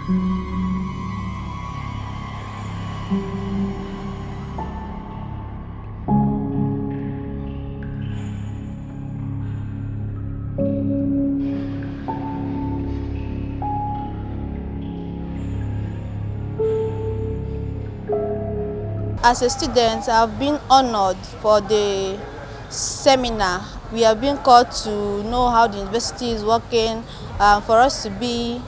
As a student, I've been honored for the seminar. We have been called to know how the university is working, for us to be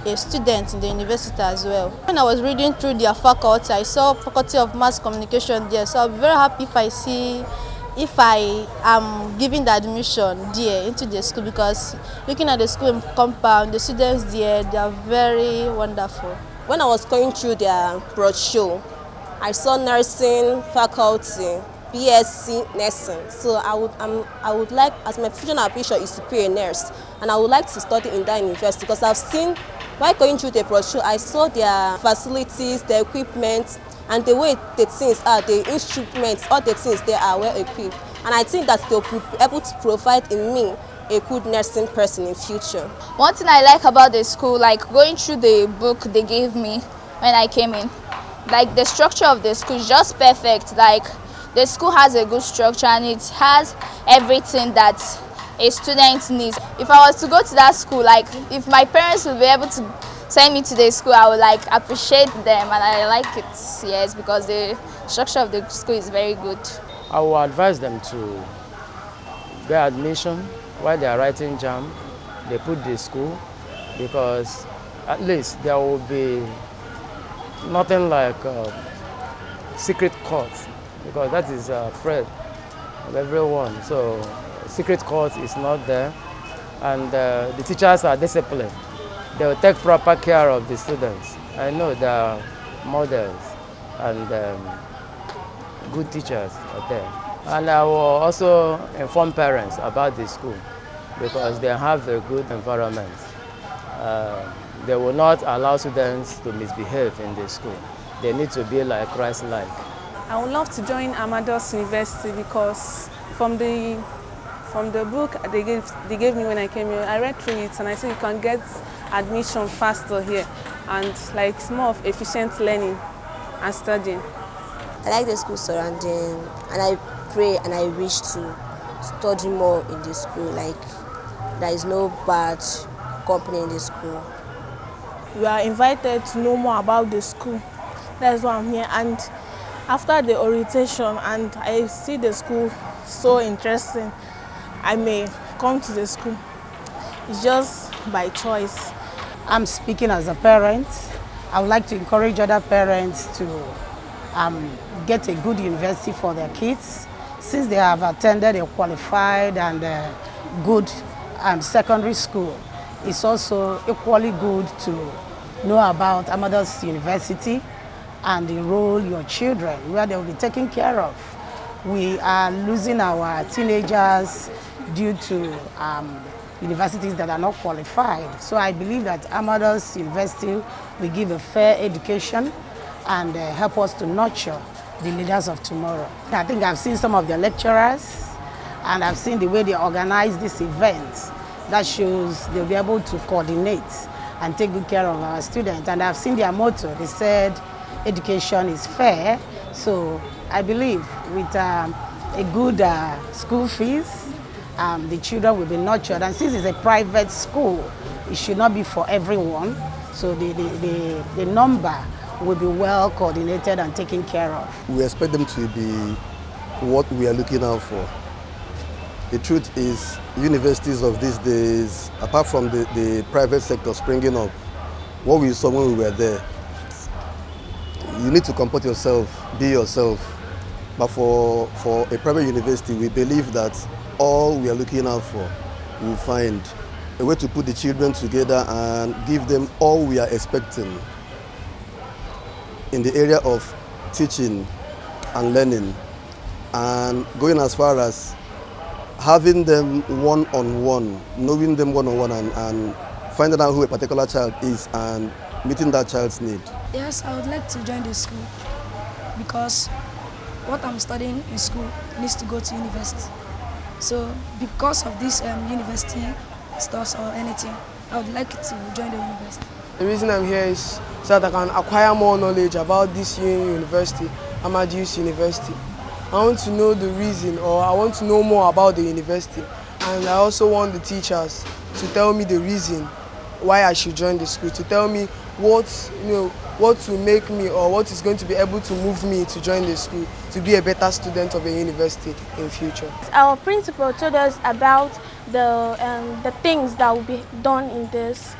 a student in the university as well. When I was reading through their faculty, I saw Faculty of Mass Communication there, so I'll be very happy if I am given the admission there into the school, because looking at the school compound, the students there, they are very wonderful. When I was going through their brochure, I saw nursing faculty, BSc nursing. So I would like, as my future ambition is to be a nurse, and I would like to study in that university, because I've seen, while going through the brochure, I saw their facilities, their equipment, and the way the things are, the instruments, all the things they are well equipped. And I think that they'll be able to provide in me a good nursing person in future. One thing I like about the school, like going through the book they gave me when I came in, like the structure of the school is just perfect. Like the school has a good structure and it has everything that a student needs. If I was to go to that school, like if my parents will be able to send me to the school, I would like appreciate them, and I like it, yes, because the structure of the school is very good. I will advise them to get admission while they are writing JAM. They put the school, because at least there will be nothing like secret courts, because that is afraid of everyone. So secret court is not there, and the teachers are disciplined. They will take proper care of the students. I know there are models and good teachers are there. And I will also inform parents about the school, because they have a good environment. They will not allow students to misbehave in the school. They need to be like Christ-like. I would love to join Amadeus University, because from the book they gave me when I came here, I read through it and I said you can get admission faster here, and like it's more of efficient learning and studying. I like the school surrounding, and I pray and I wish to study more in the school. Like there is no bad company in the school. We are invited to know more about the school. That's why I'm here. And after the orientation, and I see the school so interesting, I may come to the school. It's just by choice. I'm speaking as a parent. I would like to encourage other parents to get a good university for their kids, since they have attended a qualified and good secondary school. It's also equally good to know about Amadeus University and enroll your children where they will be taken care of. We are losing our teenagers due to universities that are not qualified. So I believe that Amadeus University will give a fair education and help us to nurture the leaders of tomorrow. I think I've seen some of the lecturers, and I've seen the way they organize this event. That shows they'll be able to coordinate and take good care of our students. And I've seen their motto. They said education is fair. So I believe with a good school fees, the children will be nurtured. And since it's a private school, it should not be for everyone. So the number will be well coordinated and taken care of. We expect them to be what we are looking out for. The truth is, universities of these days, apart from the private sector springing up, what we saw when we were there, you need to comport yourself, be yourself. But for a private university, we believe that all we are looking out for, we will find a way to put the children together and give them all we are expecting in the area of teaching and learning, and going as far as having them one-on-one, knowing them one-on-one, and finding out who a particular child is and meeting that child's need. Yes, I would like to join the school, because what I'm studying in school needs to go to university. So because of this university stuff or anything, I would like to join the university. The reason I'm here is so that I can acquire more knowledge about this university, Amadeus University. I want to know the reason, or I want to know more about the university, and I also want the teachers to tell me the reason why I should join the school, to tell me what will make me, or what is going to be able to move me to join the school, to be a better student of a university in future. Our principal told us about the things that will be done in this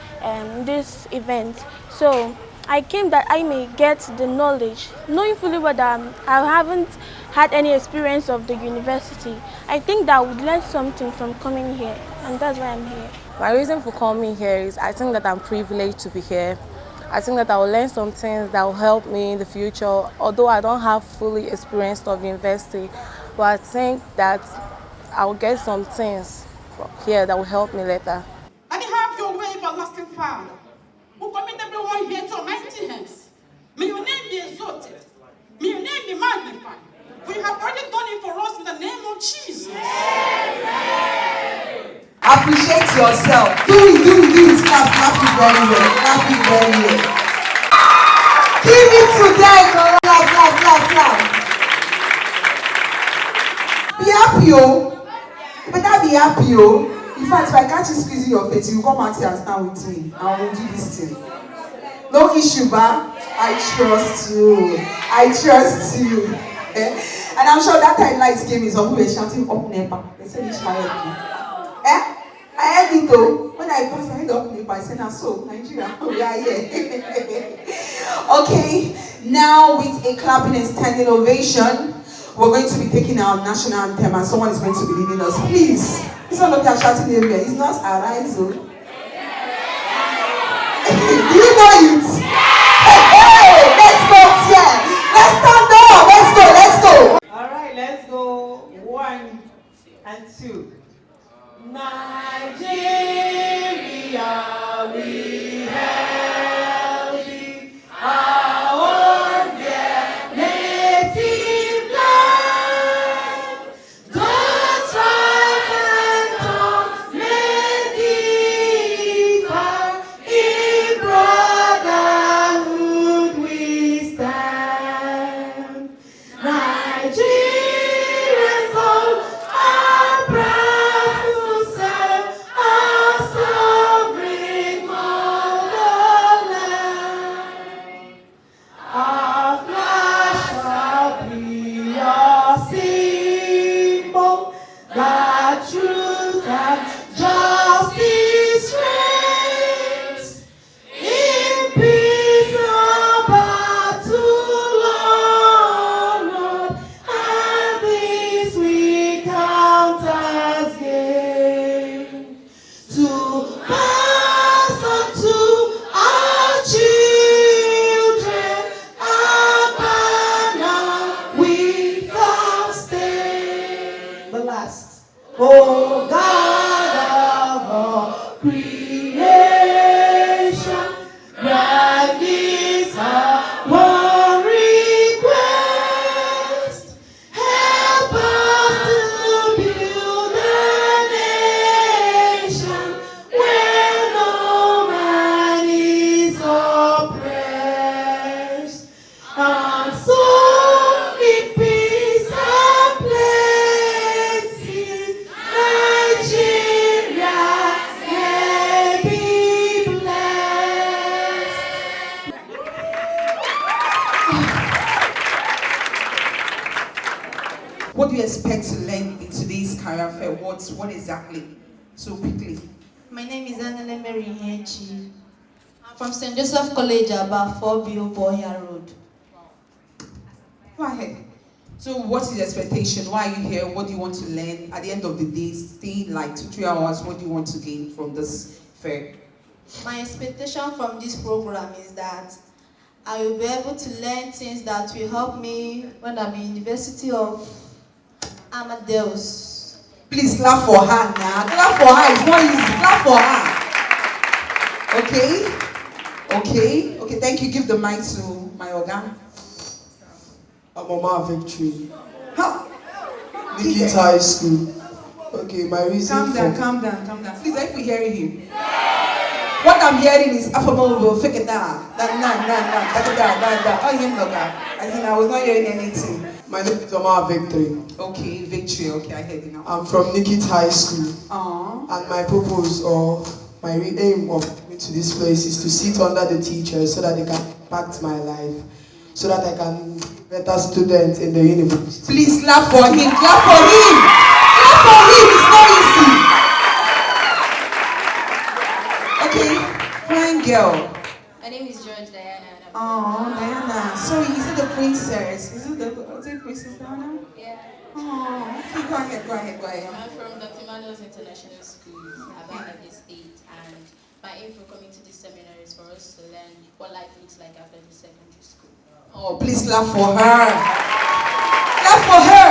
event. So I came that I may get the knowledge, knowing fully well that I haven't had any experience of the university. I think that I would learn something from coming here, and that's why I'm here. My reason for coming here is I think that I'm privileged to be here. I think that I will learn some things that will help me in the future, although I don't have fully experience of university, but I think that I will get some things here that will help me later. And have your way, everlasting Father, who commit everyone here to mighty hands. May your name be exalted. May your name be magnified. For you have already done it for us in the name of Jesus. Appreciate yourself. Do it. Clap it very well. Clap it very well. Give it to them. Clap. Be happy, oh. You better be happy, oh. In fact, if I catch you squeezing your face, you come out here and stand with me. I will do this thing. No issue, ba. I trust you. And I'm sure that time lights came in, some people were shouting up NEPA. They said it's my head. I heard it though. When I passed, I heard up NEPA. I said, so Nigeria, we are here. Okay, now with a clapping and standing ovation, we're going to be taking our national anthem, and someone is going to be leading us. Please, this one of you are shouting in here. It's not Arise. Do you know it? Hey, let's go, yeah. Let's stand up. Let's go. All right, let's go. 1 and 2. Nigeria, we hail thee, our dear native land. Don't fight and tongues may differ, in brotherhood we stand. Nigerians all are proud to serve our sovereign motherland. Our flag shall be our symbol, that truth and justice reigns. In peace or battle honored, and this we count as gain. To pass on to our children a banner without stain. The last. Oh God of all creation, grant this our one request. Help us to build a nation where no man is oppressed, and so in peace and plenty, Nigeria may be blessed. What do you expect to learn in today's career fair? What exactly? So quickly. My name is Anele Mary Nyechi. I'm from St. Joseph College, about 4B Boya Road. Go ahead. So what is your expectation? Why are you here? What do you want to learn? At the end of the day, staying like 2-3 hours, what do you want to gain from this fair? My expectation from this program is that I will be able to learn things that will help me when I'm in University of Amadeus. Please clap for her now. Clap for her. It's not easy. Clap for her. Okay. Thank you. Give the mic to my organ. Mama Victory. Legit High School. Okay, my reason Calm down. Please, let me hear you. What I'm hearing is affable, fake it down. Oh, you know that. As in, I was not hearing anything. My name is Omar Victory. Okay, Victory. Okay, I heard it now. I'm from Nikit High School. Aww. And my purpose or my aim of coming to this place is to sit under the teachers so that they can impact my life, so that I can be a better student in the university. Please clap for him. Clap for him. Clap for him. It's not easy. Okay, fine girl. My name is George Diana. Oh, Diana. Sorry, is it the princess? Is it Princess Diana? Yeah. Oh, okay, go ahead. I'm from Dr. Amadeus International School, abiastate, and my aim for coming to this seminar is for us to learn what life looks like after the secondary school. Oh, please clap for her. Clap for her.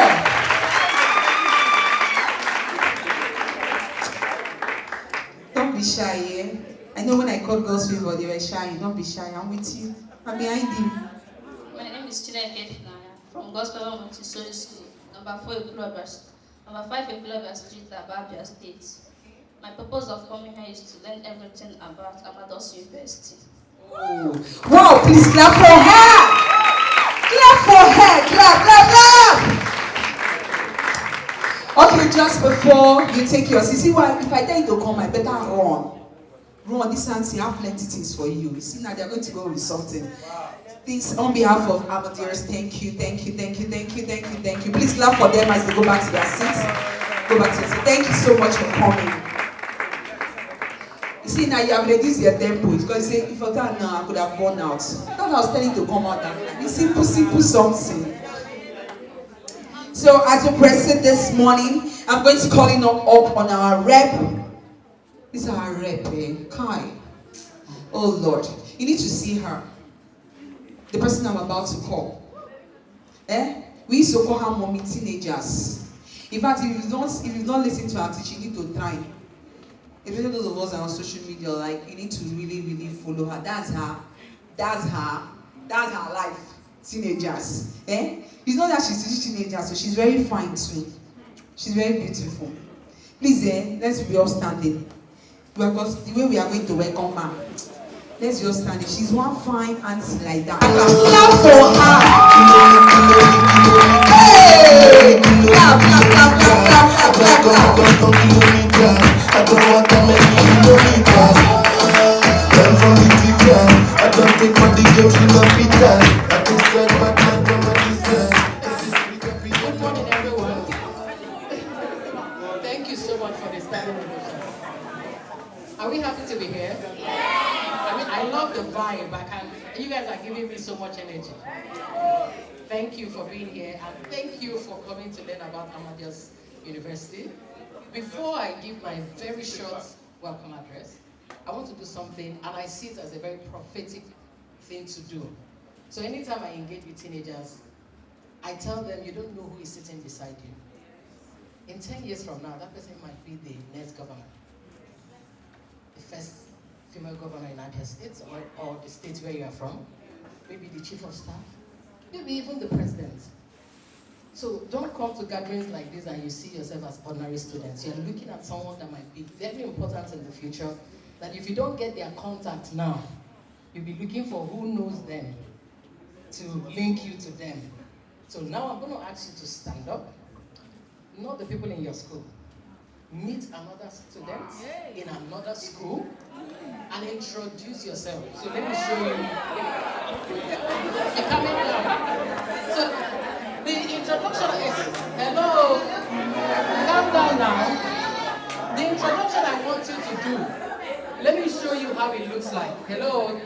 Don't be shy, eh? I know when I called girls before, they were shy. Don't be shy. I'm with you. I'm behind you. My name is Chineke from Gospel Montessori School, number 4 Ekulobia Street, abiastate. My purpose of coming here is to learn everything about Amadeus University. Oh. Wow, please clap for her! Clap for her! Clap! Okay, just before you take yours, you see what? If I tell you to come, I better run. Run, this auntie have plenty things for you. You see now they're going to go with something. This on behalf of Amadeus, thank you. Please clap for them as they go back to their seats. Thank you so much for coming. You see now you have reduced your tempo because you say if I thought now I could have gone out. That's what I was telling you to come out and it's simple something. So as we proceed this morning, I'm going to call in up on our rep. This is our rep, Kai. Oh Lord, you need to see her. The person I'm about to call. We used to call her mommy teenagers. In fact, if you don't listen to her teaching, you need to try. Especially those of us that are on social media, like you need to really follow her. That's her life. Teenagers. It's not that she's teaching teenagers, so she's very fine too. She's very beautiful. Please, let's be all standing. Because the way we are going to welcome her, let's just stand it. She's one fine auntie like that. Clap for her. Hey! Clap. I don't want to make kilometers. Learn from the teacher. I don't take for the girls with the pizza. I can send my time from my distance. Good morning, everyone. Thank you so much for this time. Are we happy to be here? I mean, I love the vibe. You guys are giving me so much energy. Thank you for being here, and thank you for coming to learn about Amadeus University. Before I give my very short welcome address, I want to do something, and I see it as a very prophetic thing to do. So anytime I engage with teenagers, I tell them, you don't know who is sitting beside you. In 10 years from now, that person might be the next governor. The first female governor in Abiastate, or the state where you are from. Maybe the chief of staff. Maybe even the president. So don't come to gatherings like this and you see yourself as ordinary students. You're looking at someone that might be very important in the future, that if you don't get their contact now, you'll be looking for who knows them to link you to them. So now I'm going to ask you to stand up. Not the people in your school. Meet another student in another school and introduce yourself. So let me show you. You're coming down. So the introduction is, hello, calm down now. The introduction I want you to do, let me show you how it looks like. Hello.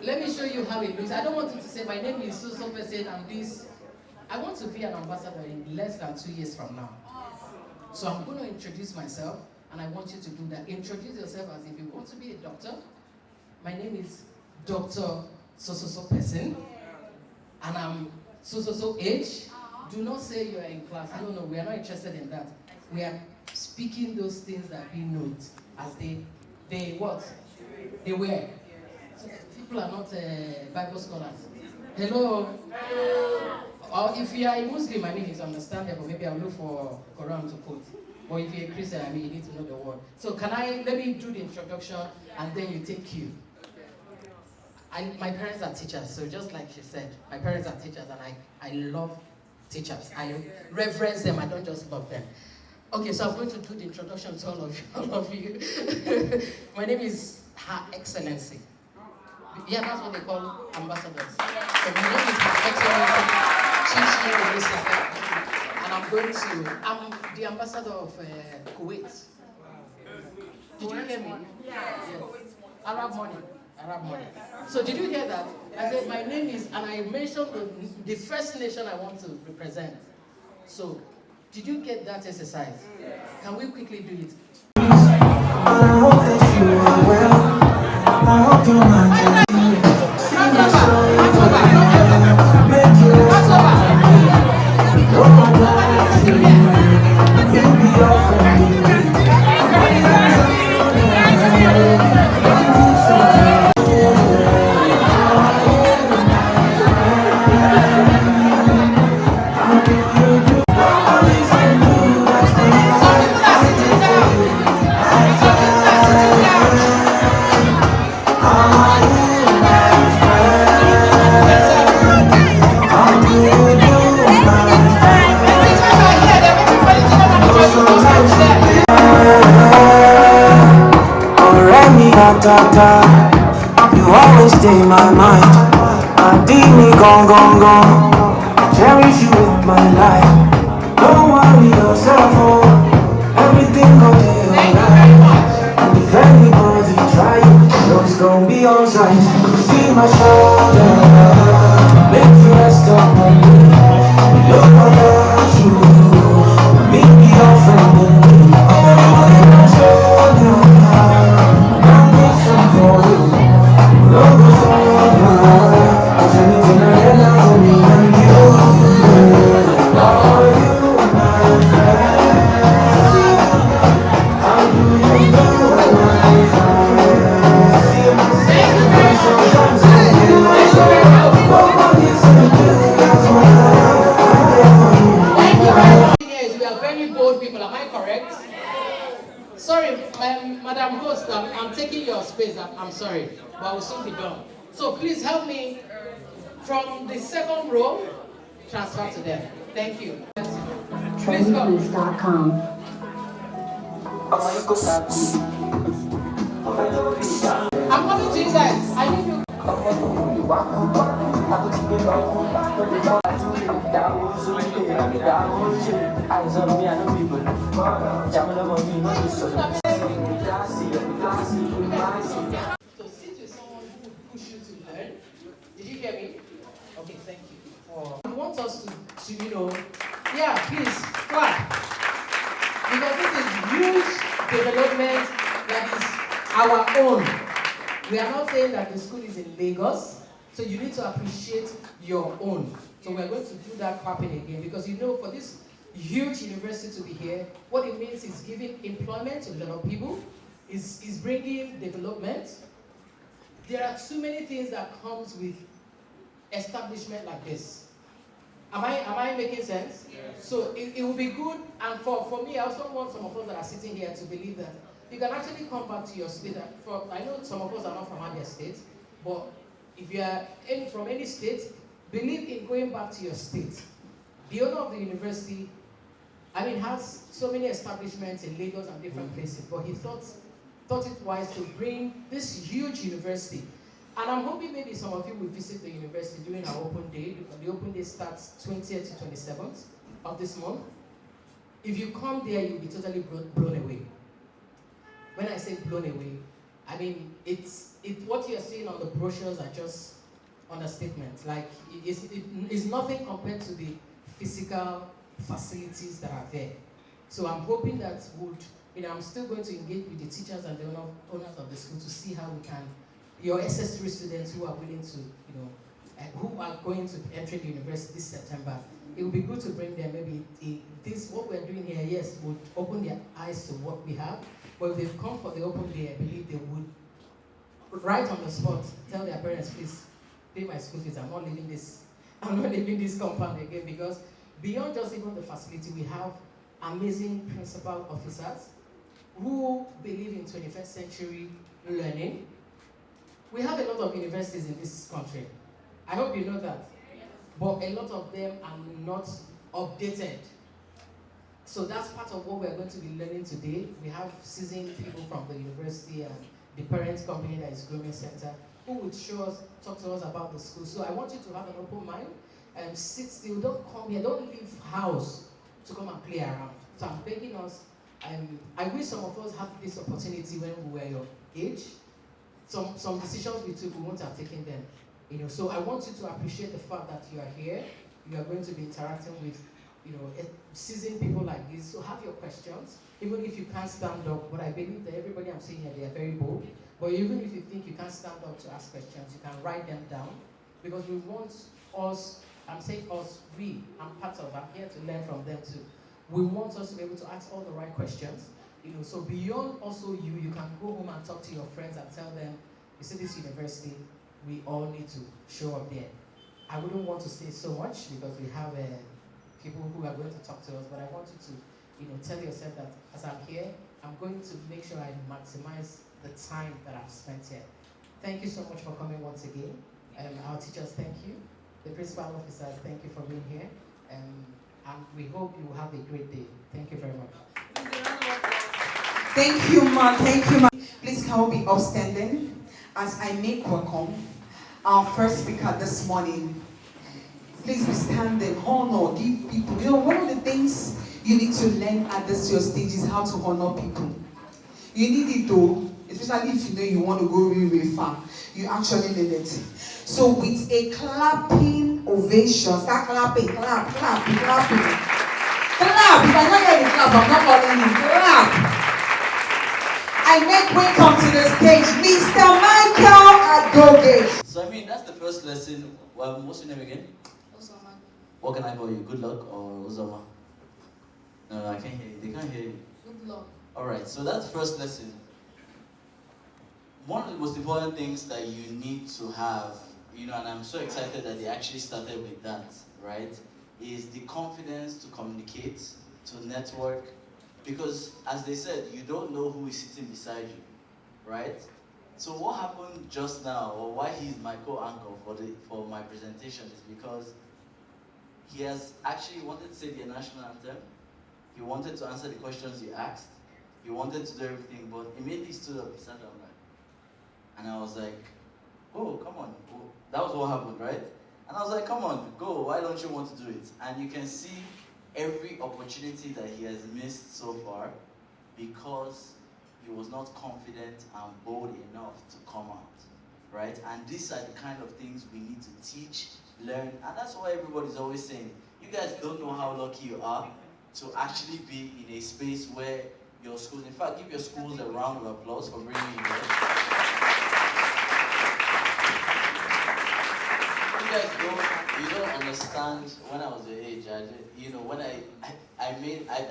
Let me show you how it looks. I don't want you to say, my name is so person, I'm this. I want to be an ambassador in less than 2 years from now. So I'm going to introduce myself, and I want you to do that. Introduce yourself as if you want to be a doctor. My name is Dr. So person, and I'm so age. Do not say you are in class. No, we are not interested in that. We are speaking those things that we note as they what? They wear. So people are not Bible scholars. Hello? Or if you are a Muslim, I mean, it's understandable. Maybe I'll look for Quran to quote. Or if you're a Christian, I mean, you need to know the word. So let me do the introduction and then you take cue. My parents are teachers, so just like she said, my parents are teachers and I love teachers. I reverence them, I don't just love them. Okay, so I'm going to do the introduction to all of you. My name is Her Excellency. Yeah, that's what they call ambassadors. So my name is Her Excellency Chichi. And I'm the ambassador of Kuwait. Did you hear me? Yes. Arab money. So did you hear that? I said my name is, and I mentioned the first nation I want to represent. So, did you get that exercise? Yes. Can we quickly do it? I hope that you are well. I hope you're not. You always stay in my mind. I deem me gone. I cherish you with my life. Don't worry yourself, oh. Everything gon' be alright. And if anybody try you, know it's gon' be alright. See my shoulder, make you rest up on me. Look about you, me be your friend and me. I'm my shoulder. Madam Host, I'm taking your space. I'm sorry, but I will soon be done. So please help me from the second row, transfer to them. Thank you. Please come. I'm coming to you guys. I need you. So since you're someone who pushes you to learn, did you hear me? Okay, thank you. I want us to please clap. Because this is huge development that is our own. We are not saying that the school is in Lagos, so you need to appreciate your own. So we're going to do that clapping again because for this huge university to be here, what it means is giving employment to a lot of people, is bringing development. There are too many things that comes with establishment like this. Am I making sense? Yes. So it will be good, and for me, I also want some of us that are sitting here to believe that you can actually come back to your state. I know some of us are not from Abiastate, but if you are from any state, believe in going back to your state. The owner of the university, has so many establishments in Lagos and different places, but he thought it wise to bring this huge university. And I'm hoping maybe some of you will visit the university during our open day. The open day starts 20th to 27th of this month. If you come there, you'll be totally blown away. When I say blown away, what you're seeing on the brochures are just understatements. Like, it's nothing compared to the physical facilities that are there. So I'm hoping that I'm still going to engage with the teachers and the owners of the school to see how we can, your SS3 students who are willing to, who are going to enter the university this September, it would be good to bring them. Maybe what we're doing here, yes, would open their eyes to what we have. But if they've come for the open day, I believe they would, right on the spot, tell their parents, please, pay my school fees. I'm not leaving this compound again, because beyond just even the facility, we have amazing principal officers who believe in 21st century learning. We have a lot of universities in this country. I hope you know that. But a lot of them are not updated. So that's part of what we're going to be learning today. We have seasoned people from the university and the parent company that is Grooming Center who would talk to us about the school. So I want you to have an open mind and sit still. Don't come here, don't leave house to come and play around. So I'm begging us, I wish some of us had this opportunity when we were your age. Some decisions we took, we won't have taken them. So I want you to appreciate the fact that you are here. You are going to be interacting with seasoned people like this. So have your questions, even if you can't stand up. But I believe that everybody I'm seeing here, they are very bold. But even if you think you can't stand up to ask questions, you can write them down. Because we want us, I'm saying us, I'm here to learn from them too. We want us to be able to ask all the right questions. So beyond also you can go home and talk to your friends and tell them, you see this university, we all need to show up there. I wouldn't want to say so much because we have people who are going to talk to us, but I want you to, tell yourself that as I'm here, I'm going to make sure I maximize the time that I've spent here. Thank you so much for coming once again. Our teachers, thank you. The principal officers, thank you for being here. And we hope you will have a great day. Thank you very much. Thank you, ma. Thank you, ma. Please can we be upstanding as I make welcome our first speaker this morning. Please be standing, honor, give people. One of the things you need to learn at this your stage is how to honor people. You need it though, especially if you know you want to go really, really far. You actually need it. So with a clapping ovation, start clapping, clap, clapping. Clap! If I don't hear the clap, I'm not calling you. Clap! I make welcome to the stage, Mr. Michael Adobe. So that's the first lesson. Well, what's your name again? Uzoma. What can I call you? Good luck or Uzoma? No, I can't hear you. They can't hear you. Good luck. Alright, so that's the first lesson. One of the most important things that you need to have, and I'm so excited that they actually started with that, right? Is the confidence to communicate, to network, because as they said, you don't know who is sitting beside you, right? So what happened just now, or why he's my co-anchor for my presentation, is because he has actually wanted to say the national anthem. He wanted to answer the questions you asked. He wanted to do everything, but immediately stood up, he sat down and I was like, oh, come on. That was what happened, right? And I was like, come on, go, why don't you want to do it? And you can see every opportunity that he has missed so far because he was not confident and bold enough to come out, right? And these are the kind of things we need to teach, learn, and that's why everybody's always saying, you guys don't know how lucky you are to actually be in a space where your schools, in fact, give your schools a round of applause for bringing you here. You guys don't understand. When I was your age, I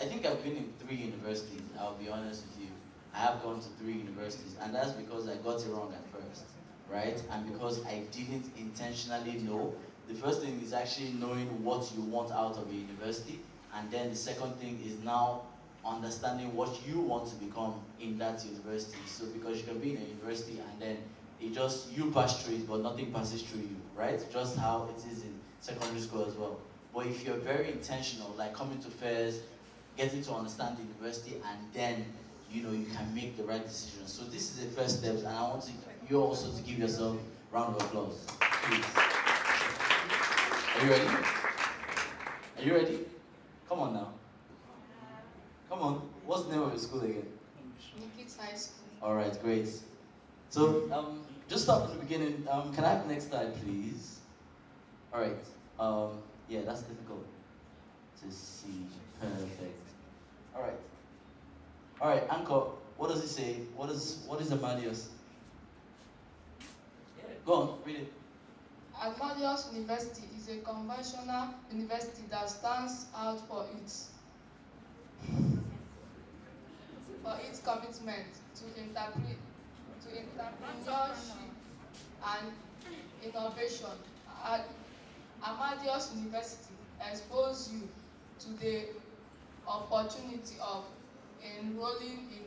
think I've been in 3 universities, I'll be honest with you. I have gone to 3 universities, and that's because I got it wrong at first, right? And because I didn't intentionally know. The first thing is actually knowing what you want out of a university, and then the second thing is now understanding what you want to become in that university. So because you can be in a university and then you pass through it, but nothing passes through you, right? Just how it is in secondary school as well. But if you're very intentional, like coming to fairs, getting to understand the university, and then you can make the right decisions. So this is the first steps, and I want you also to give yourself a round of applause, please. Are you ready? Are you ready? Come on now. Come on. What's the name of your school again? Nikit High School. All right, great. So just start from the beginning. Can I have the next slide, please? All right. Yeah, that's difficult to see. Perfect. All right. All right, Anchor. What does it say? What is Amadeus? Go on, read it. Amadeus University is a conventional university that stands out for its commitment to entrepreneurship and innovation. Amadeus University exposes you to the opportunity of enrolling in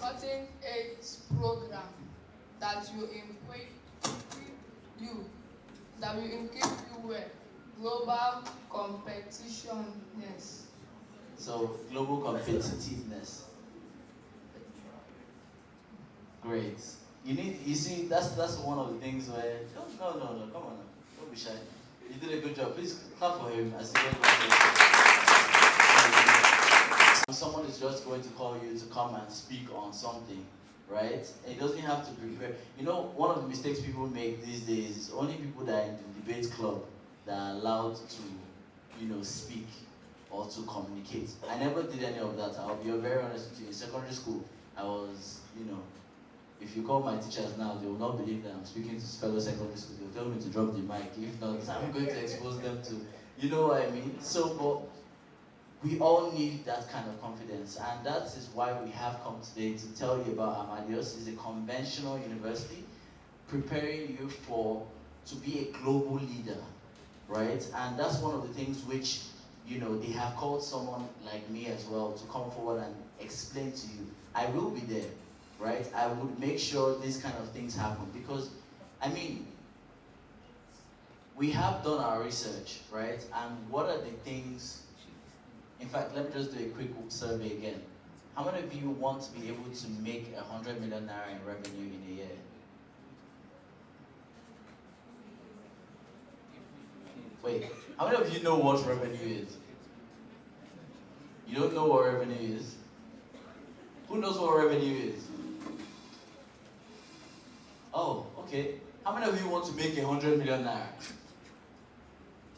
cutting-edge program that will equip you with global competitiveness. So global competitiveness. Great. You see, that's one of the things where no, come on, don't be shy. You did a good job. Please clap for him as he someone is just going to call you to come and speak on something, right? It doesn't have to prepare. You know, one of the mistakes people make these days is only people that are in the debate club that are allowed to, speak or to communicate. I never did any of that. I'll be very honest with you. In secondary school, I was, if you call my teachers now, they will not believe that I'm speaking to fellow secondary school. They'll tell me to drop the mic. If not, I'm going to expose them to, you know what I mean? So, but we all need that kind of confidence, and that is why we have come today to tell you about Amadeus. It's a conventional university preparing you to be a global leader, right? And that's one of the things which, they have called someone like me as well to come forward and explain to you. I will be there, right? I would make sure these kind of things happen because, we have done our research, right? And what are the things? In fact, let me just do a quick survey again. How many of you want to be able to make 100 million naira in revenue in a year? Wait, how many of you know what revenue is? You don't know what revenue is? Who knows what revenue is? Oh, okay. How many of you want to make 100 million naira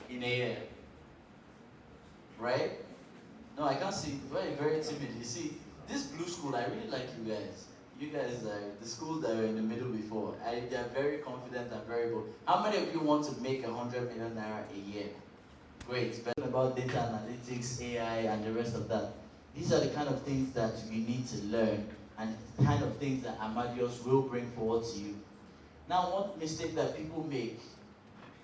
in a year? Right? No, I can't see. Very, very timid. You see, this blue school, I really like you guys. You guys are the schools that were in the middle before. They are very confident and very bold. How many of you want to make 100 million naira a year? Great. But about data analytics, AI, and the rest of that. These are the kind of things that you need to learn and the kind of things that Amadeus will bring forward to you. Now, one mistake that people make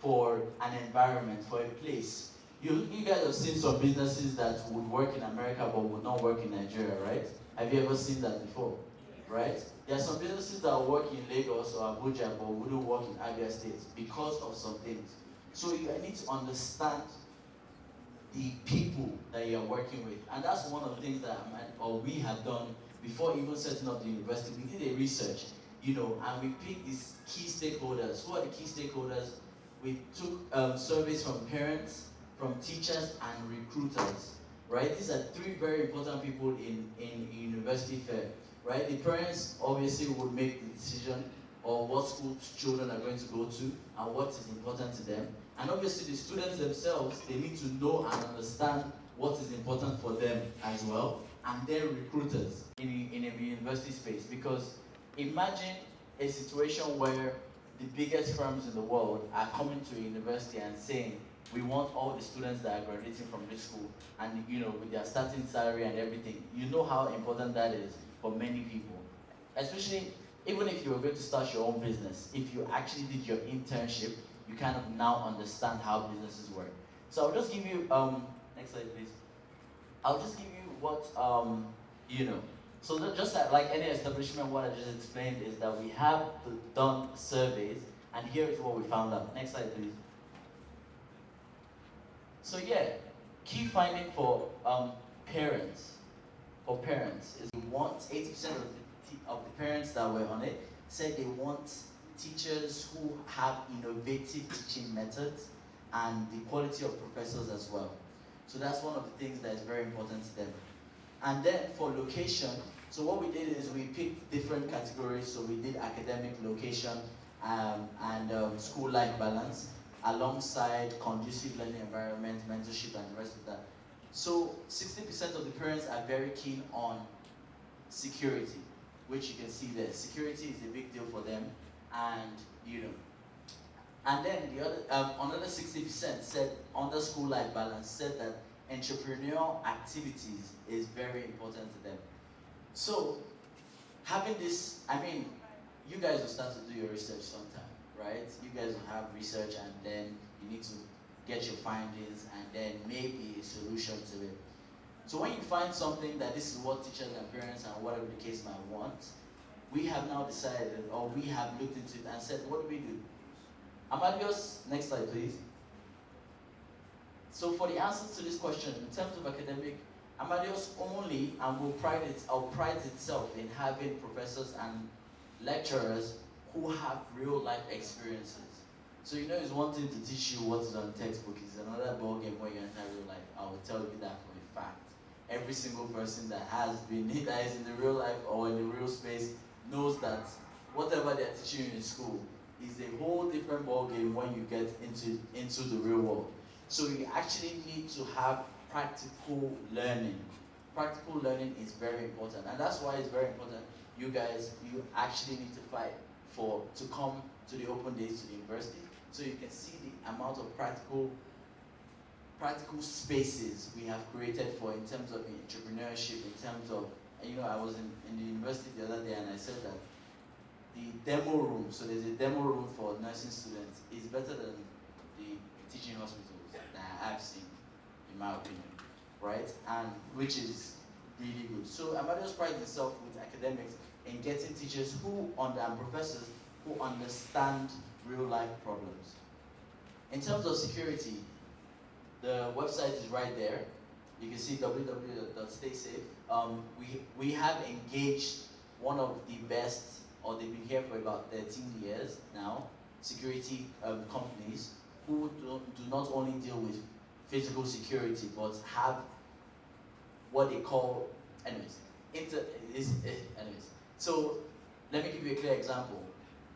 for an environment, for a place, you guys have seen some businesses that would work in America but would not work in Nigeria, right? Have you ever seen that before? Right? There are some businesses that will work in Lagos or Abuja but wouldn't work in abiastate because of some things. So you need to understand the people that you are working with. And that's one of the things that we have done before even setting up the university. We did a research, and we picked these key stakeholders. Who are the key stakeholders? We took surveys from parents, from teachers and recruiters, right? These are three very important people in university fair, right? The parents obviously would make the decision of what school children are going to go to and what is important to them. And obviously the students themselves, they need to know and understand what is important for them as well. And then recruiters in a university space, because imagine a situation where the biggest firms in the world are coming to a university and saying, we want all the students that are graduating from this school and with their starting salary and everything. You know how important that is for many people. Especially even if you were going to start your own business, if you actually did your internship, you kind of now understand how businesses work. So I'll just give you next slide please. I'll just give you what So that just like any establishment, what I just explained is that we have done surveys, and here is what we found out. Next slide please. So yeah, key finding for parents is we want 80% of the parents that were on it said they want teachers who have innovative teaching methods and the quality of professors as well. So that's one of the things that is very important to them. And then for location, so what we did is we picked different categories. So we did academic location and school life balance, alongside conducive learning environment, mentorship, and the rest of that. So 60% of the parents are very keen on security, which you can see there. Security is a big deal for them, and and then the other another 60% said under school life balance said that entrepreneurial activities is very important to them. So having this, you guys will start to do your research sometime, right? You guys will have research, and then you need to get your findings, and then maybe a solution to it. So when you find something that this is what teachers and parents and whatever the case might want, we have now decided, or we have looked into it and said, what do we do? Amadeus, next slide please. So for the answers to this question, in terms of academic, Amadeus only and will pride itself in having professors and lecturers who have real life experiences. So you know it's one thing to teach you what is on textbook, it's another ball game when you enter real life. I will tell you that for a fact. Every single person that has been, that is in the real life or in the real space knows that whatever they're teaching you in school is a whole different ball game when you get into the real world. So you actually need to have practical learning. Practical learning is very important, and that's why it's very important. You guys, you actually need to fight to come to the open days to the university, so you can see the amount of practical spaces we have created for in terms of entrepreneurship, in terms of, you know, I was in the university the other day and I said that the demo room, so there's a demo room for nursing students, is better than the teaching hospitals that I've seen, in my opinion, right? And which is really good. So Amadeus prides itself with academics in getting teachers and professors who understand real life problems. In terms of security, the website is right there. You can see www.staysafe. We have engaged one of the best, or they've been here for about 13 years now, security companies who do not only deal with physical security, but have what they call, anyways. So let me give you a clear example.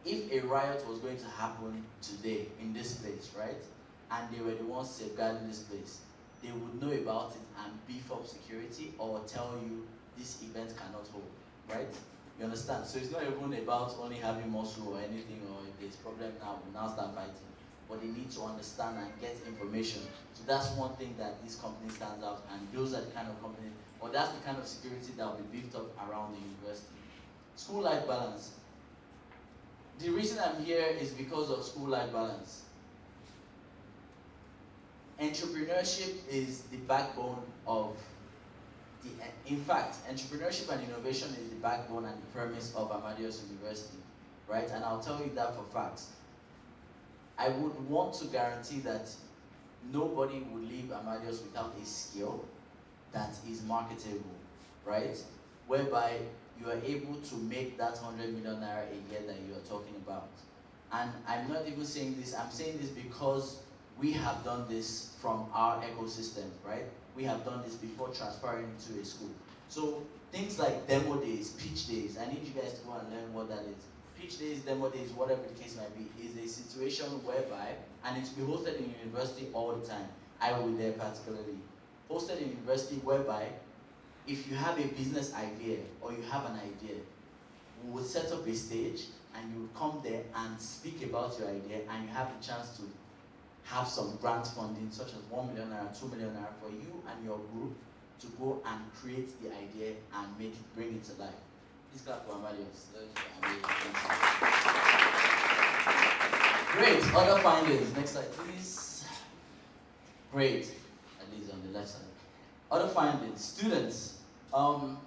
If a riot was going to happen today in this place, right, and they were the ones safeguarding this place, they would know about it and beef up security or tell you this event cannot hold, right? You understand? So it's not even about only having muscle or anything, or if there's problem now, we now start fighting. But they need to understand and get information. So that's one thing that this company stands out, and those are the kind of company, or that's the kind of security that will be beefed up around the university. School-life balance. The reason I'm here is because of school-life balance. Entrepreneurship is the backbone of in fact, entrepreneurship and innovation is the backbone and the premise of Amadeus University, right? And I'll tell you that for facts. I would want to guarantee that nobody would leave Amadeus without a skill that is marketable, right? Whereby you are able to make that 100 million naira a year that you are talking about. And I'm not even saying this, I'm saying this because we have done this from our ecosystem, right? We have done this before transferring to a school. So things like demo days, pitch days, I need you guys to go and learn what that is. Pitch days, demo days, whatever the case might be, is a situation whereby, and it's be hosted in university all the time. I will be there particularly. Hosted in university whereby, if you have a business idea or you have an idea, we will set up a stage and you will come there and speak about your idea, and you have the chance to have some grant funding such as 1 million naira, 2 million naira for you and your group to go and create the idea and bring it to life. Please clap for Amadeus. Great, other findings. Next slide, please. Great, at least on the left side. Other findings, students. So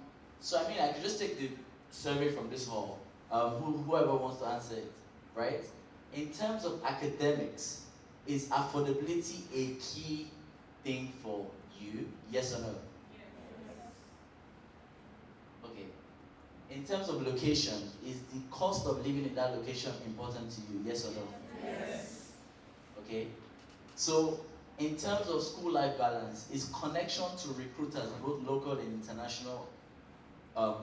I mean, I could just take the survey from this hall, whoever wants to answer it, right? In terms of academics, is affordability a key thing for you? Yes or no? Yes. Okay. In terms of location, is the cost of living in that location important to you? Yes or no? Yes. Okay. So, in terms of school life balance, is connection to recruiters, both local and international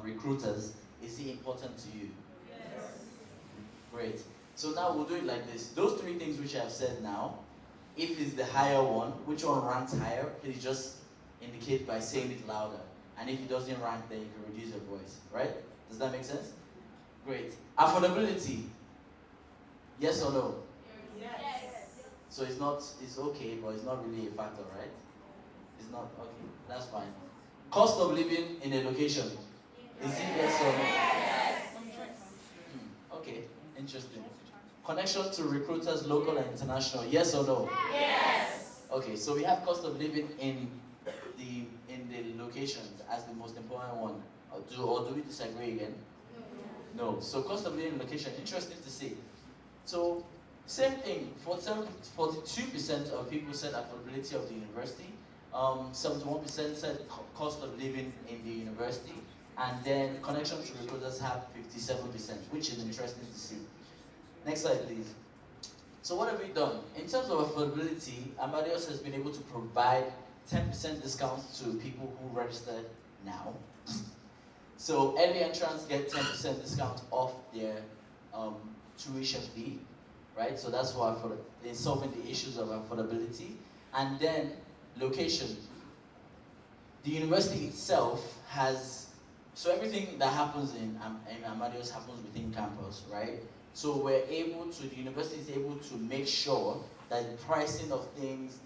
recruiters, is it important to you? Yes. Great. So now we'll do it like this. Those three things which I've said now, if it's the higher one, which one ranks higher, please just indicate by saying it louder. And if it doesn't rank, then you can reduce your voice, right? Does that make sense? Great. Affordability, yes or no? Yes. So it's okay, but it's not really a factor, right? It's not, okay, that's fine. Cost of living in a location, is it yes or no? Yes. Okay, interesting. Connection to recruiters, local and international, yes or no? Yes. Okay, so we have cost of living in the locations as the most important one. Or do we disagree again? No. So cost of living location, interesting to see. So same thing, 42% of people said affordability of the university, 71% said cost of living in the university, and then connection to recruiters have 57%, which is interesting to see. Next slide, please. So what have we done? In terms of affordability, Amadeus has been able to provide 10% discounts to people who register now. So early entrants get 10% discount off their tuition fee, right? So that's why they're solving the issues of affordability. And then location. The university itself has, so everything that happens in Amadeus happens within campus, right? So the university is able to make sure that the pricing of things,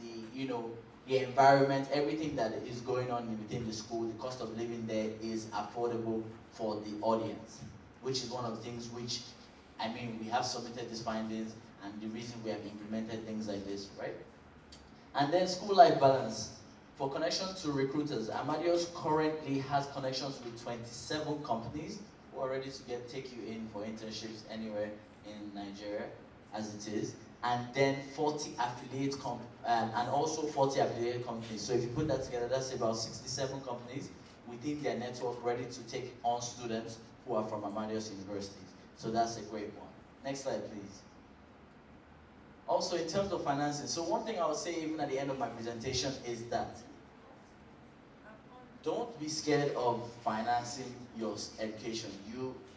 the environment, everything that is going on within the school, the cost of living there is affordable for the audience, which is one of the things which, we have submitted these findings and the reason we have implemented things like this, right? And then school life balance. For connection to recruiters, Amadeus currently has connections with 27 companies who are ready to take you in for internships anywhere in Nigeria, as it is. And then 40 affiliate and also 40 affiliate companies. So if you put that together, that's about 67 companies within their network ready to take on students who are from Amadeus universities. So that's a great one. Next slide, please. Also, in terms of financing, so one thing I would say even at the end of my presentation is that don't be scared of financing your education.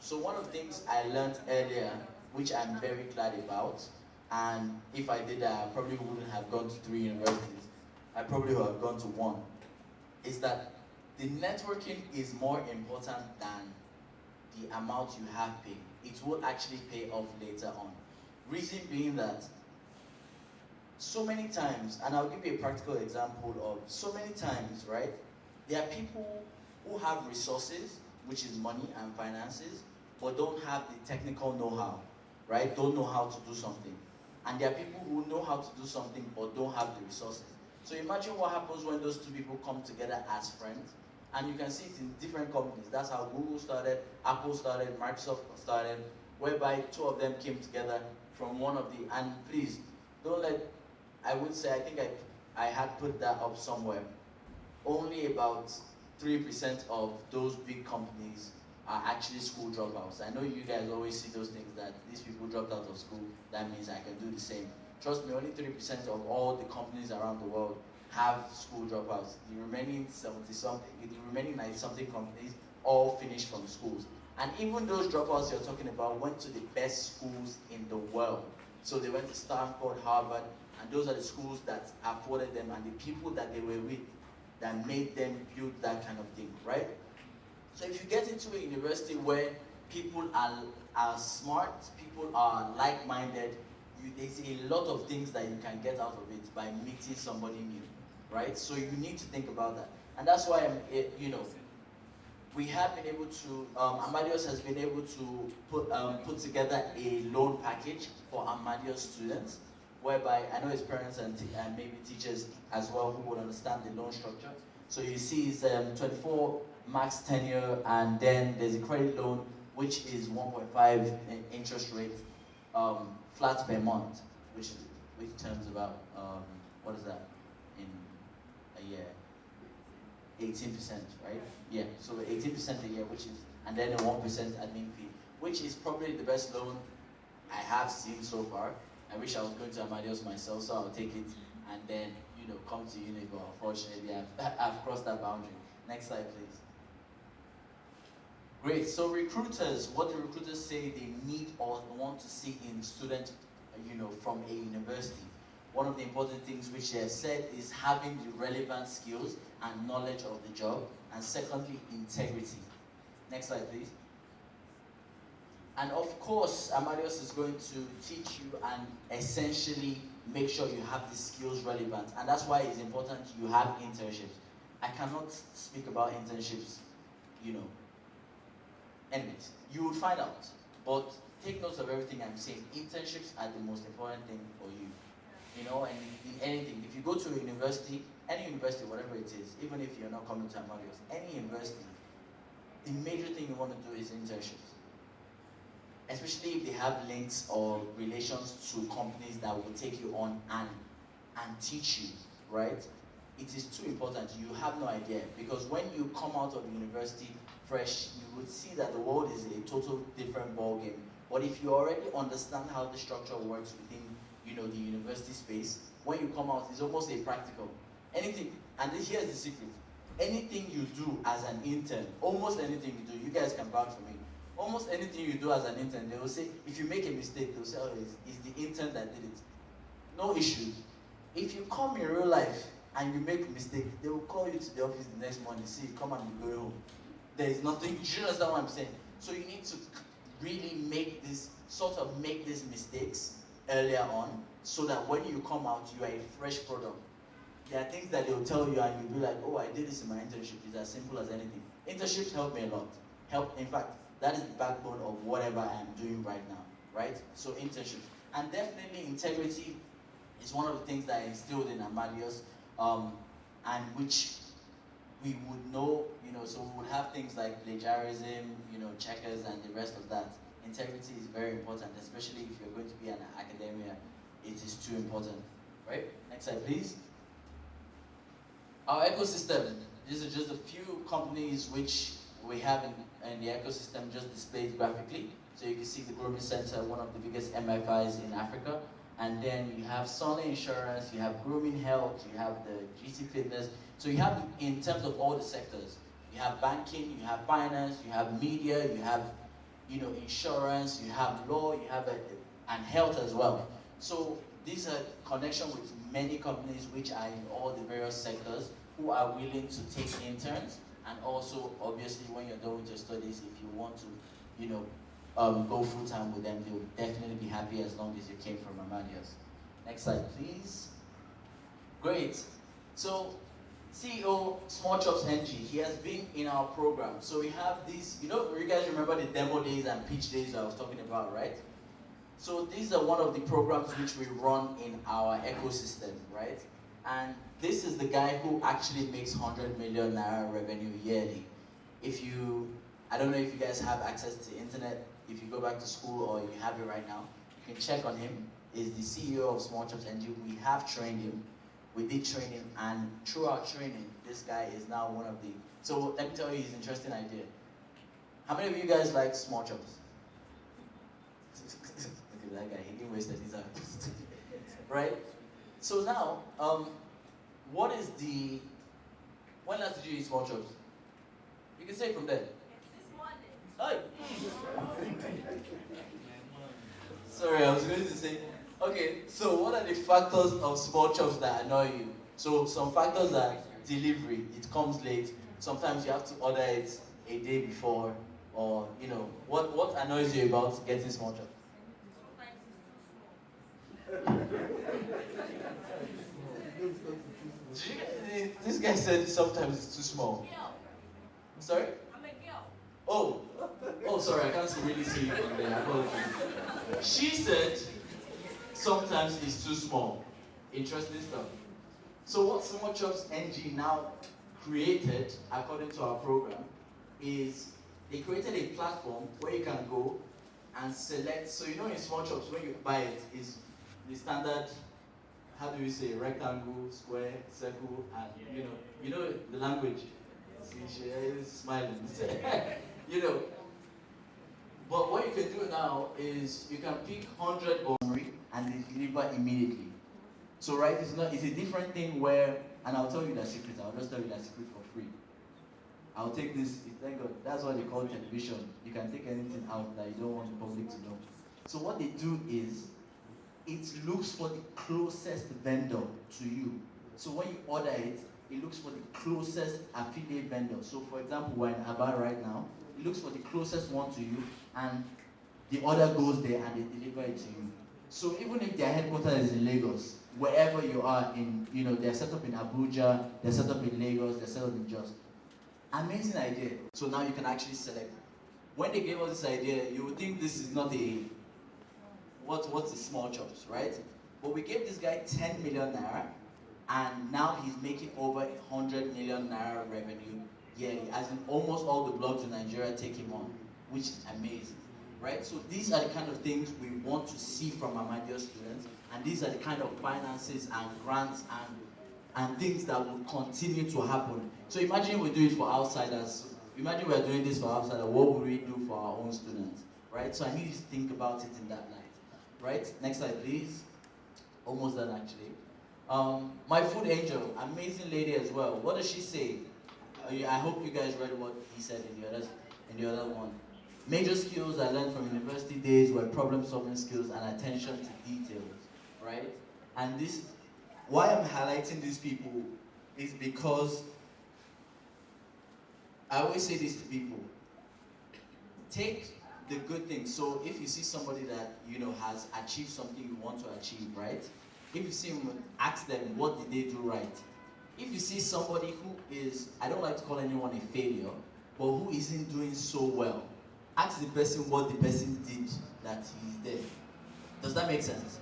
So one of the things I learned earlier, which I'm very glad about, and if I did that, I probably wouldn't have gone to 3 universities. I probably would have gone to 1. Is that the networking is more important than the amount you have paid. It will actually pay off later on. Reason being that so many times, and I'll give you a practical example of so many times, right? There are people who have resources, which is money and finances, but don't have the technical know-how, right? Don't know how to do something. And there are people who know how to do something but don't have the resources. So imagine what happens when those two people come together as friends. And you can see it in different companies. That's how Google started, Apple started, Microsoft started, whereby 2 of them came together from one of the, and please, don't let, I would say, I think I had put that up somewhere. Only about 3% of those big companies are actually school dropouts. I know you guys always see those things that these people dropped out of school, that means I can do the same. Trust me, only 3% of all the companies around the world have school dropouts. The remaining 70-something, the remaining 90-something companies all finished from schools. And even those dropouts you're talking about went to the best schools in the world. So they went to Stanford, Harvard, and those are the schools that afforded them and the people that they were with that made them build that kind of thing, right? So if you get into a university where people are smart, people are like-minded, there's a lot of things that you can get out of it by meeting somebody new, right? So you need to think about that. And that's why, we have been able to, Amadeus has been able to put together a loan package for Amadeus students, whereby I know his parents and maybe teachers as well who would understand the loan structure. So you see it's 24 max tenure, and then there's a credit loan which is 1.5 interest rate flat per month, which turns about, what is that in a year? 18%, right? Yeah, so 18% a year, which is, and then a 1% admin fee, which is probably the best loan I have seen so far. I wish I was going to Amadeus myself, so I'll take it and then, come to uni, but unfortunately I've crossed that boundary. Next slide, please. Great, so recruiters, what do recruiters say they need or want to see in students, from a university? One of the important things which they have said is having the relevant skills and knowledge of the job, and secondly, integrity. Next slide, please. And of course, Amadeus is going to teach you and essentially make sure you have the skills relevant. And that's why it's important you have internships. I cannot speak about internships, Anyways, you would find out. But take notes of everything I'm saying. Internships are the most important thing for you. you know, and in anything. If you go to a university, any university, whatever it is, even if you're not coming to Amadeus, any university, the major thing you want to do is internships. Especially if they have links or relations to companies that will take you on and teach you, right? It is too important. You have no idea, because when you come out of university fresh, you would see that the world is a total different ballgame. But if you already understand how the structure works within, you know, the university space, when you come out, it's almost a practical. Anything, and here's the secret. Anything you do as an intern, almost anything you do, you guys can vouch for me. Almost anything you do as an intern, they will say, if you make a mistake, they'll say, oh, it's the intern that did it. No issue. If you come in real life and you make a mistake, they will call you to the office the next morning, see, come and go home. There is nothing, you understand what I'm saying? So you need to really make these mistakes earlier on, so that when you come out, you are a fresh product. There are things that they will tell you and you'll be like, oh, I did this in my internship. It's as simple as anything. Internships help me a lot. In fact, that is the backbone of whatever I am doing right now, right? So internships. And definitely integrity is one of the things that I instilled in Amadeus, and which we would know, you know, so we would have things like plagiarism, you know, checkers and the rest of that. Integrity is very important, especially if you're going to be an academia. It is too important, right? Next slide, please. Our ecosystem. These are just a few companies which we have in the ecosystem, just displayed graphically. So you can see the Grooming Center, one of the biggest MFIs in Africa. And then you have Sony Insurance, you have Grooming Health, you have the GT Fitness. So you have, in terms of all the sectors, you have banking, you have finance, you have media, you have, you know, insurance, you have law, you have and health as well. So these are connection with many companies which are in all the various sectors who are willing to take interns, and also obviously when you're done with your studies, if you want to, you know, go full-time with them, they will definitely be happy as long as you came from Amadeus. Next slide, please. Great. So, CEO Small Chops NG, he has been in our program. So we have these, you know, you guys remember the demo days and pitch days I was talking about, right? So these are one of the programs which we run in our ecosystem, right? And this is the guy who actually makes 100 million naira revenue yearly. If you, I don't know if you guys have access to the internet, if you go back to school or you have it right now, you can check on him. He's the CEO of Small Chops NG. We have trained him. We did train him, and through our training, this guy is now one of the, so let me tell you his interesting idea. How many of you guys like Small Chops? Look at that guy, he didn't waste his time. Right? So now, what is the, when last did you eat Small Chops? You can say from there. Hi. Sorry, I was going to say, okay, so what are the factors of Small Chops that annoy you? So some factors are delivery, it comes late. Sometimes you have to order it a day before, or, you know, what annoys you about getting Small Chops? This guy said sometimes it's too small. Sorry? Oh, sorry, I can't really see you from there. I apologize. She said sometimes it's too small. Interesting stuff. So what Small Chops NG now created, according to our program, is they created a platform where you can go and select. So you know in Small Chops, when you buy it, is the standard, how do you say, rectangle, square, circle, and you know the language. See, she is smiling. You know. But what you can do now is you can pick 100 bonri and they deliver immediately. So right, it's a different thing where, and I'll tell you that secret. I'll just tell you that secret for free. I'll take this. Thank God. That's what they call television. You can take anything out that you don't want the public to know. So what they do is, it looks for the closest vendor to you. So when you order it, it looks for the closest affiliate vendor. So for example, we're in Aba right now. It looks for the closest one to you, and the order goes there and they deliver it to you. So even if their headquarters is in Lagos, wherever you are in, they're set up in Abuja, they're set up in Lagos, they're set up in Jos. Amazing idea. So now you can actually select. When they gave us this idea, you would think this is not a, what's a Small Chops, right? But we gave this guy 10 million naira, and now he's making over 100 million naira revenue yearly, as in almost all the blogs in Nigeria take him on, which is amazing, right? So these are the kind of things we want to see from Amadeus students, and these are the kind of finances and grants and things that will continue to happen. So imagine we do it for outsiders. Imagine we're doing this for outsiders. What would we do for our own students, right? So I need you to think about it in that light, right? Next slide, please. Almost done, actually. My food angel, amazing lady as well. What does she say? I hope you guys read what he said in the other one. Major skills I learned from university days were problem-solving skills and attention to details, right? And this, why I'm highlighting these people is because I always say this to people. Take the good things. So if you see somebody that has achieved something you want to achieve, right? If you see them, ask them what did they do right. If you see somebody who is, I don't like to call anyone a failure, but who isn't doing so well, ask the person what the person did that he's there. Does that make sense?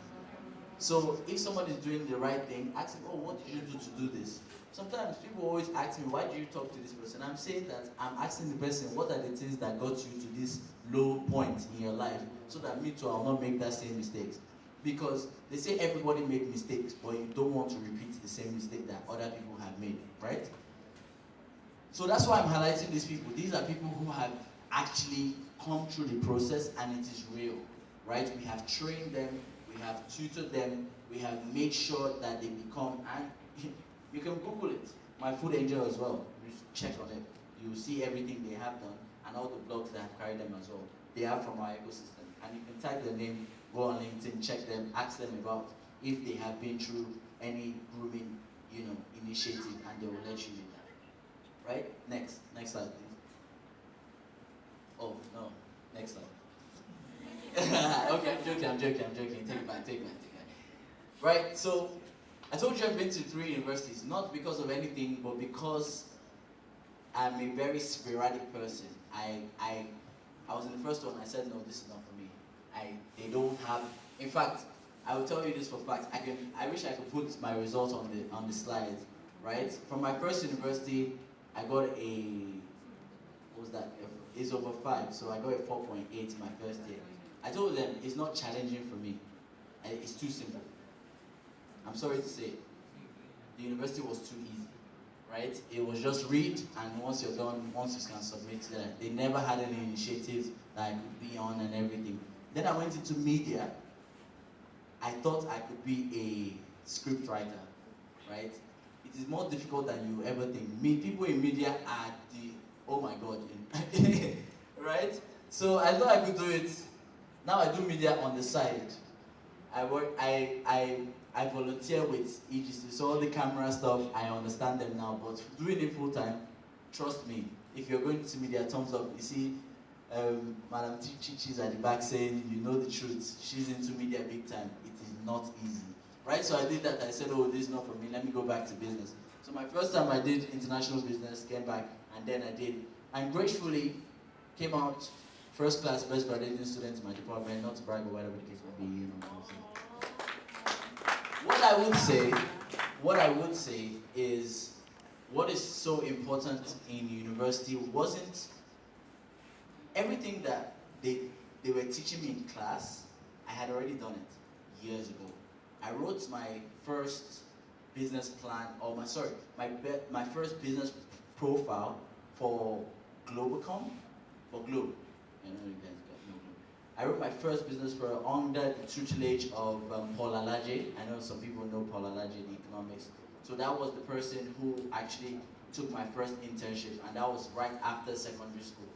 So if somebody is doing the right thing, ask them, oh, what did you do to do this? Sometimes people always ask me, why do you talk to this person? I'm saying that I'm asking the person, what are the things that got you to this low point in your life, so that me too, I'll not make that same mistakes. Because they say everybody makes mistakes, but you don't want to repeat the same mistake that other people have made, right? So that's why I'm highlighting these people. These are people who have actually come through the process, and it is real, right? We have trained them, we have tutored them, we have made sure that they become, and you can Google it, my food angel as well. You check on it. You will see everything they have done and all the blogs that have carried them as well. They are from our ecosystem. And you can type their name, go on LinkedIn, check them, ask them about if they have been through any grooming, initiative, and they will let you know that. Right? Next slide, please. Oh, no. Next slide. Okay, I'm joking. Take it back. Right, so I told you I've been to 3 universities, not because of anything, but because I'm a very sporadic person. I was in the first one, I said, no, this is not for me. They don't have, in fact, I will tell you this for fact. I wish I could put my results on the slide, right? From my first university, I got what was that? It's over 5, so I got a 4.8 my first year. I told them it's not challenging for me. It's too simple. I'm sorry to say, the university was too easy, right? It was just read, and once you're done, once you can submit to that. They never had any initiatives that I could be on and everything. Then I went into media. I thought I could be a script writer, right? It is more difficult than you ever think. People in media are oh my God, right? So I thought I could do it. Now I do media on the side. I volunteer with EGC, so all the camera stuff, I understand them now, but doing it full time, trust me, if you're going to media, thumbs up. You see, Madam Chichi's at the back saying, you know the truth, she's into media big time. It is not easy, right? So I did that. I said, oh, this is not for me, let me go back to business. So my first time I did international business, came back, and then I did, and gracefully came out first class, best graduating student in my department, not to brag or whatever the case may be, What I would say is, what is so important in university wasn't everything that they were teaching me in class. I had already done it years ago. I wrote my first business plan, my first business profile for Globacom, for Globe. I know you guys got no Globe. I wrote my first business for under the tutelage of Paul Alaje. I know some people know Paul Alaje in economics. So that was the person who actually took my first internship, and that was right after secondary school,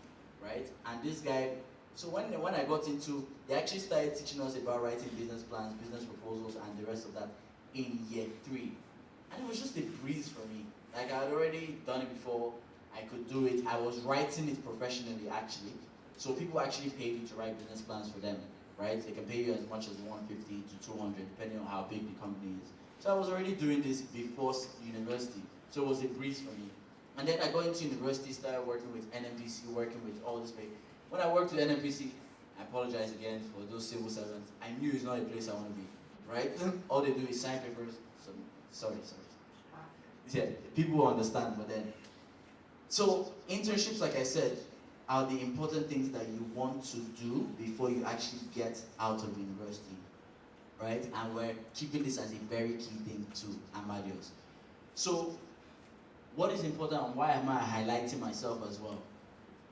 right? And this guy, so when I got into, they actually started teaching us about writing business plans, business proposals, and the rest of that in year 3. And it was just a breeze for me. Like, I had already done it before, I could do it. I was writing it professionally, actually. So people actually pay you to write business plans for them, right? They can pay you as much as 150 to 200, depending on how big the company is. So I was already doing this before university. So it was a breeze for me. And then I got into university, started working with NMPC, working with all this big. When I worked with NMPC, I apologize again for those civil servants. I knew it's not a place I want to be, right? All they do is sign papers. Sorry. Yeah, people will understand, but then. So internships, like I said, are the important things that you want to do before you actually get out of university, right? And we're keeping this as a very key thing to Amadeus. So what is important and why am I highlighting myself as well?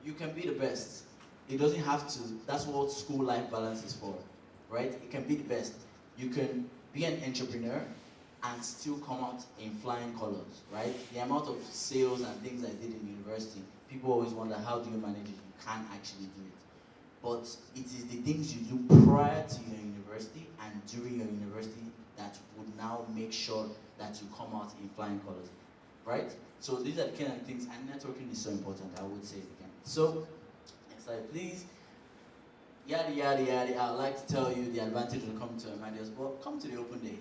You can be the best. It doesn't have to, that's what school life balance is for, right? It can be the best. You can be an entrepreneur and still come out in flying colors, right? The amount of sales and things I did in university, people always wonder, how do you manage it? You can't actually do it. But it is the things you do prior to your university and during your university that would now make sure that you come out in flying colors, right? So these are the kind of things, and networking is so important, I would say it again. So, next slide, please. Yada, yada, yada. I'd like to tell you the advantage of coming to Amadeus, but come to the open day,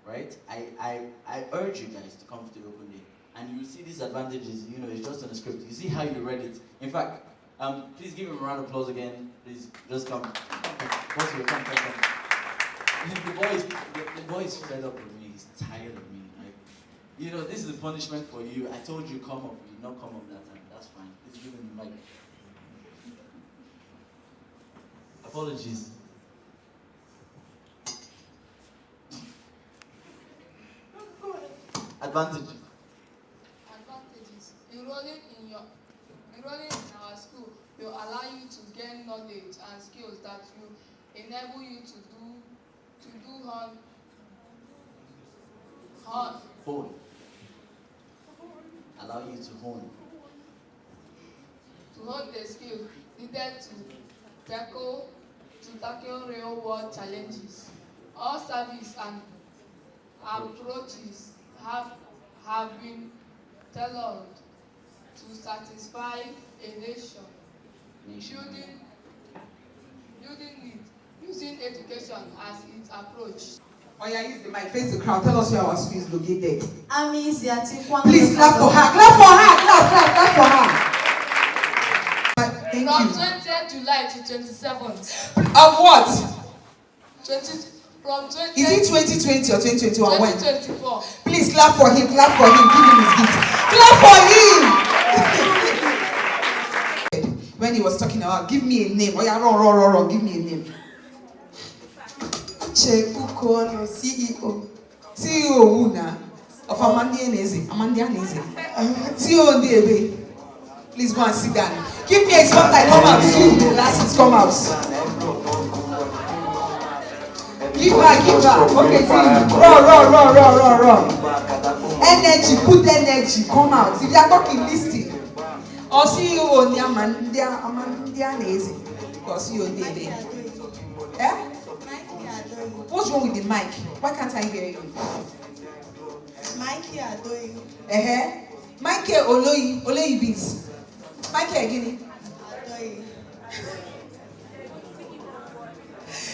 right? I urge you guys to come to the open day. And you see these advantages, you know, it's just on the script. You see how you read it. In fact, please give him a round of applause again. Please, just come. Come. The boy is fed up with me. He's tired of me. Like, you know, this is a punishment for you. I told you come up. You did not come up that time. That's fine. Please give him the mic. Apologies. Advantages. Enrolling in our school will allow you to gain knowledge and skills that will enable you to Hone. Allow you to hone. To hone the skills needed to tackle real world challenges. All service and approaches have been tailored to satisfy a nation. Building it using education as its approach. Oh yeah, use the mic, face the crowd. Tell us where our school is located. Amizi. Please clap for her. Clap for her. Clap for her. Thank From you. 20th July to 27th. Of what? From 20th. Is it 2020 or 2021? 2024. Please clap for him. Clap for him. Give him his gift. Clap for him. When he was talking about, give me a name. Oh yeah, roar. Give me a name. Chekukono CEO. CEO Wuna of Amadeus. CEO Ndebe. Please go and sit down. Give me a spotlight. Come out. You, the glasses, come out. Give her. Okay, see. Roar. Energy, put energy. Come out. If you are talking, listen. Or CEO Amadeus. Or CEO Ndebe. Eh? What's wrong with the mic? Why can't I hear you? Mikey Adoyi. Mikey Oloyi beats. Mikey again. Adoyi.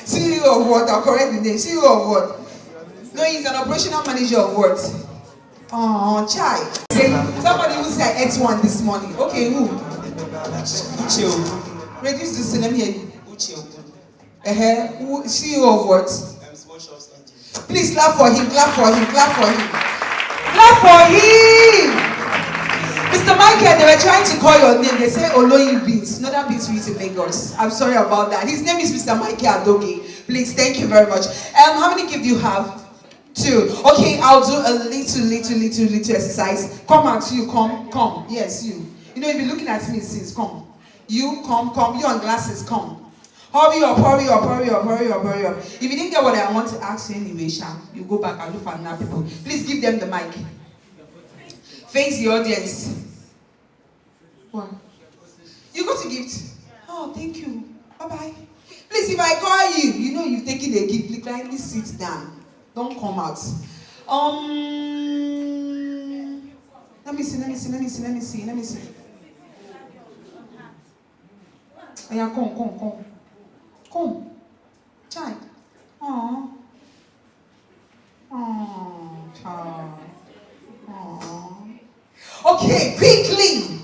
CEO of what? I'll correct the name. CEO of what? No, he's an operational manager of what? Oh, chai. Somebody who said X1 this morning. Okay, who? Reduce this. Let me hear you. CEO of what? Please clap for him. Mr. Michael, they were trying to call your name. They say Oloyi Beats. No, that beats with in Lagos. I'm sorry about that. His name is Mr. Michael Adoge. Please, thank you very much. How many kids do you have? 2. Okay, I'll do a little exercise. Come out, you come. Yes, you. You know, if you're looking at me since, come. You come. You on glasses, come. Hurry up. If you didn't get what I want to ask you anyway, Sham, you go back and look for another people. Please give them the mic. Face the audience. What? You got a gift. Oh, thank you. Bye-bye. Please, if I call you, you know you've taken a gift. Kindly sit down. Don't come out. Let me see. Oh, yeah, come. Child. Child. Okay, quickly.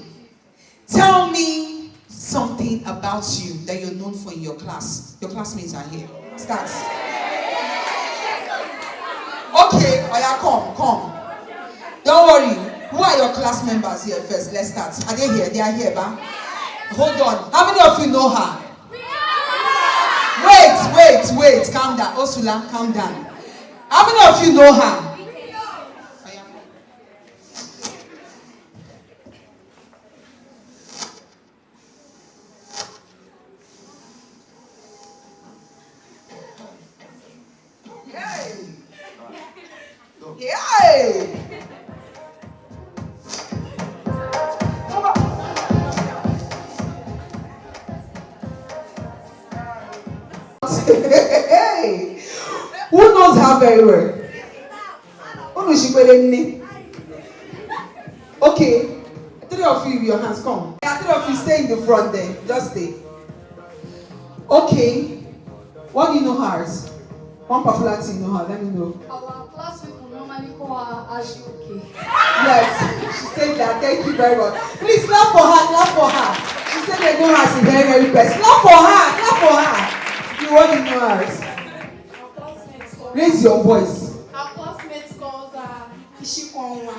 Tell me something about you that you're known for in your class. Your classmates are here. Start. Oya, come. Don't worry. Who are your class members here first? Let's start. Are they here? They are here, ba? Hold on. How many of you know her? Wait. Calm down. Osula, calm down. How many of you know her? Yay! Hey! Who knows her very well? Okay, 3 of you with your hands, come. 3 of you stay in the front there. Just stay. Okay. What do you know her as? One popular thing you know her, let me know. Our class people normally call her Ashoke. Yes, she said that. Thank you very much. Please clap for her. She said they know her as the very, very best. Clap for her. You want to know her as? Raise your voice. Our classmates calls her Ishikonwa.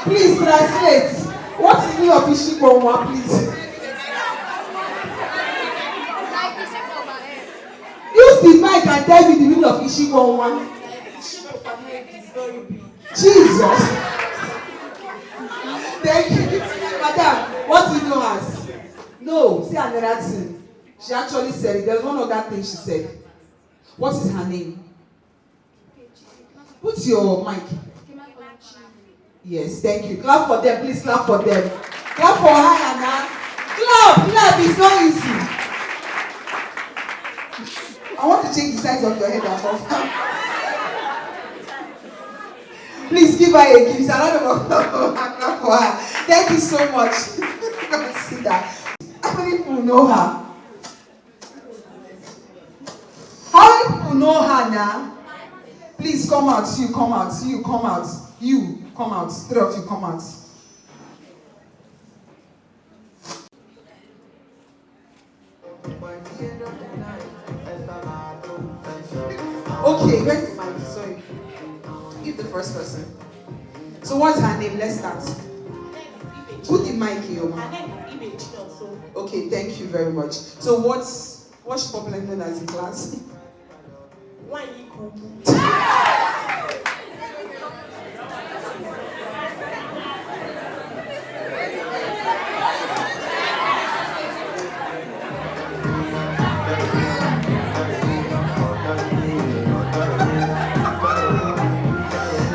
Please translate. What is the meaning of Ishikonwa, please? Use the mic and tell me the meaning of Ishikonwa. Jesus. Thank you. Madam, what do you know as? No, say another thing. She actually said it. There's one other thing she said. What is her name? Put your mic. Yes, thank you. Clap for them. Please clap for them. Clap for her, Anna. Clap. It's not easy. I want to change the size of your head and off. Please give her a gift. It's another one. Clap for her. Thank you so much. See that. How many people know her? How many people know her now? Please come out. You come out. 3 of you come out. Okay, where's the mic? Sorry. Give the first person. So what's her name? Let's start. Put the mic in your mouth. Her name is Image also. Okay, thank you very much. So what's popularly known as in class?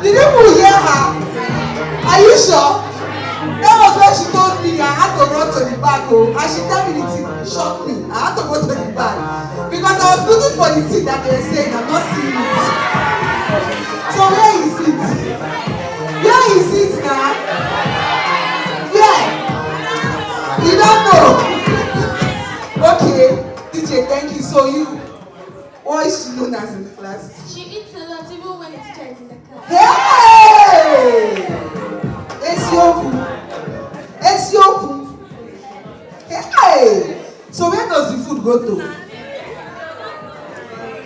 Did you hear her? Are you sure? That was when she told me I had to run to the back, and she told me the thing, shocked me. I had to go to the back because I was looking for the thing that they were saying. I'm not seeing it. So where is it? Where is it now? Yeah. You don't know. Okay, DJ, thank you. So what is she known as in the class? She eats a lot even when the teacher is in the class. Hey! Esioku. Hey! So where does the food go to?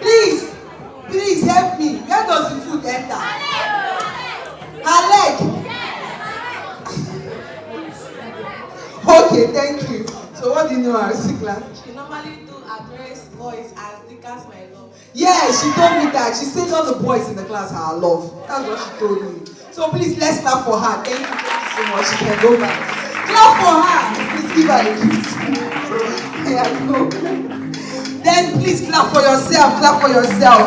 Please help me. Where does the food enter? Her leg. Okay, thank you. So what do you know as the class? She normally do address boys as the class my love. Yeah, she told me that. She said all the boys in the class are her love. That's what she told me. So please, let's clap for her. Thank you so much. She can go back. Clap for her. Please give her a kiss. Yeah, no. Then please clap for yourself. Clap for yourself.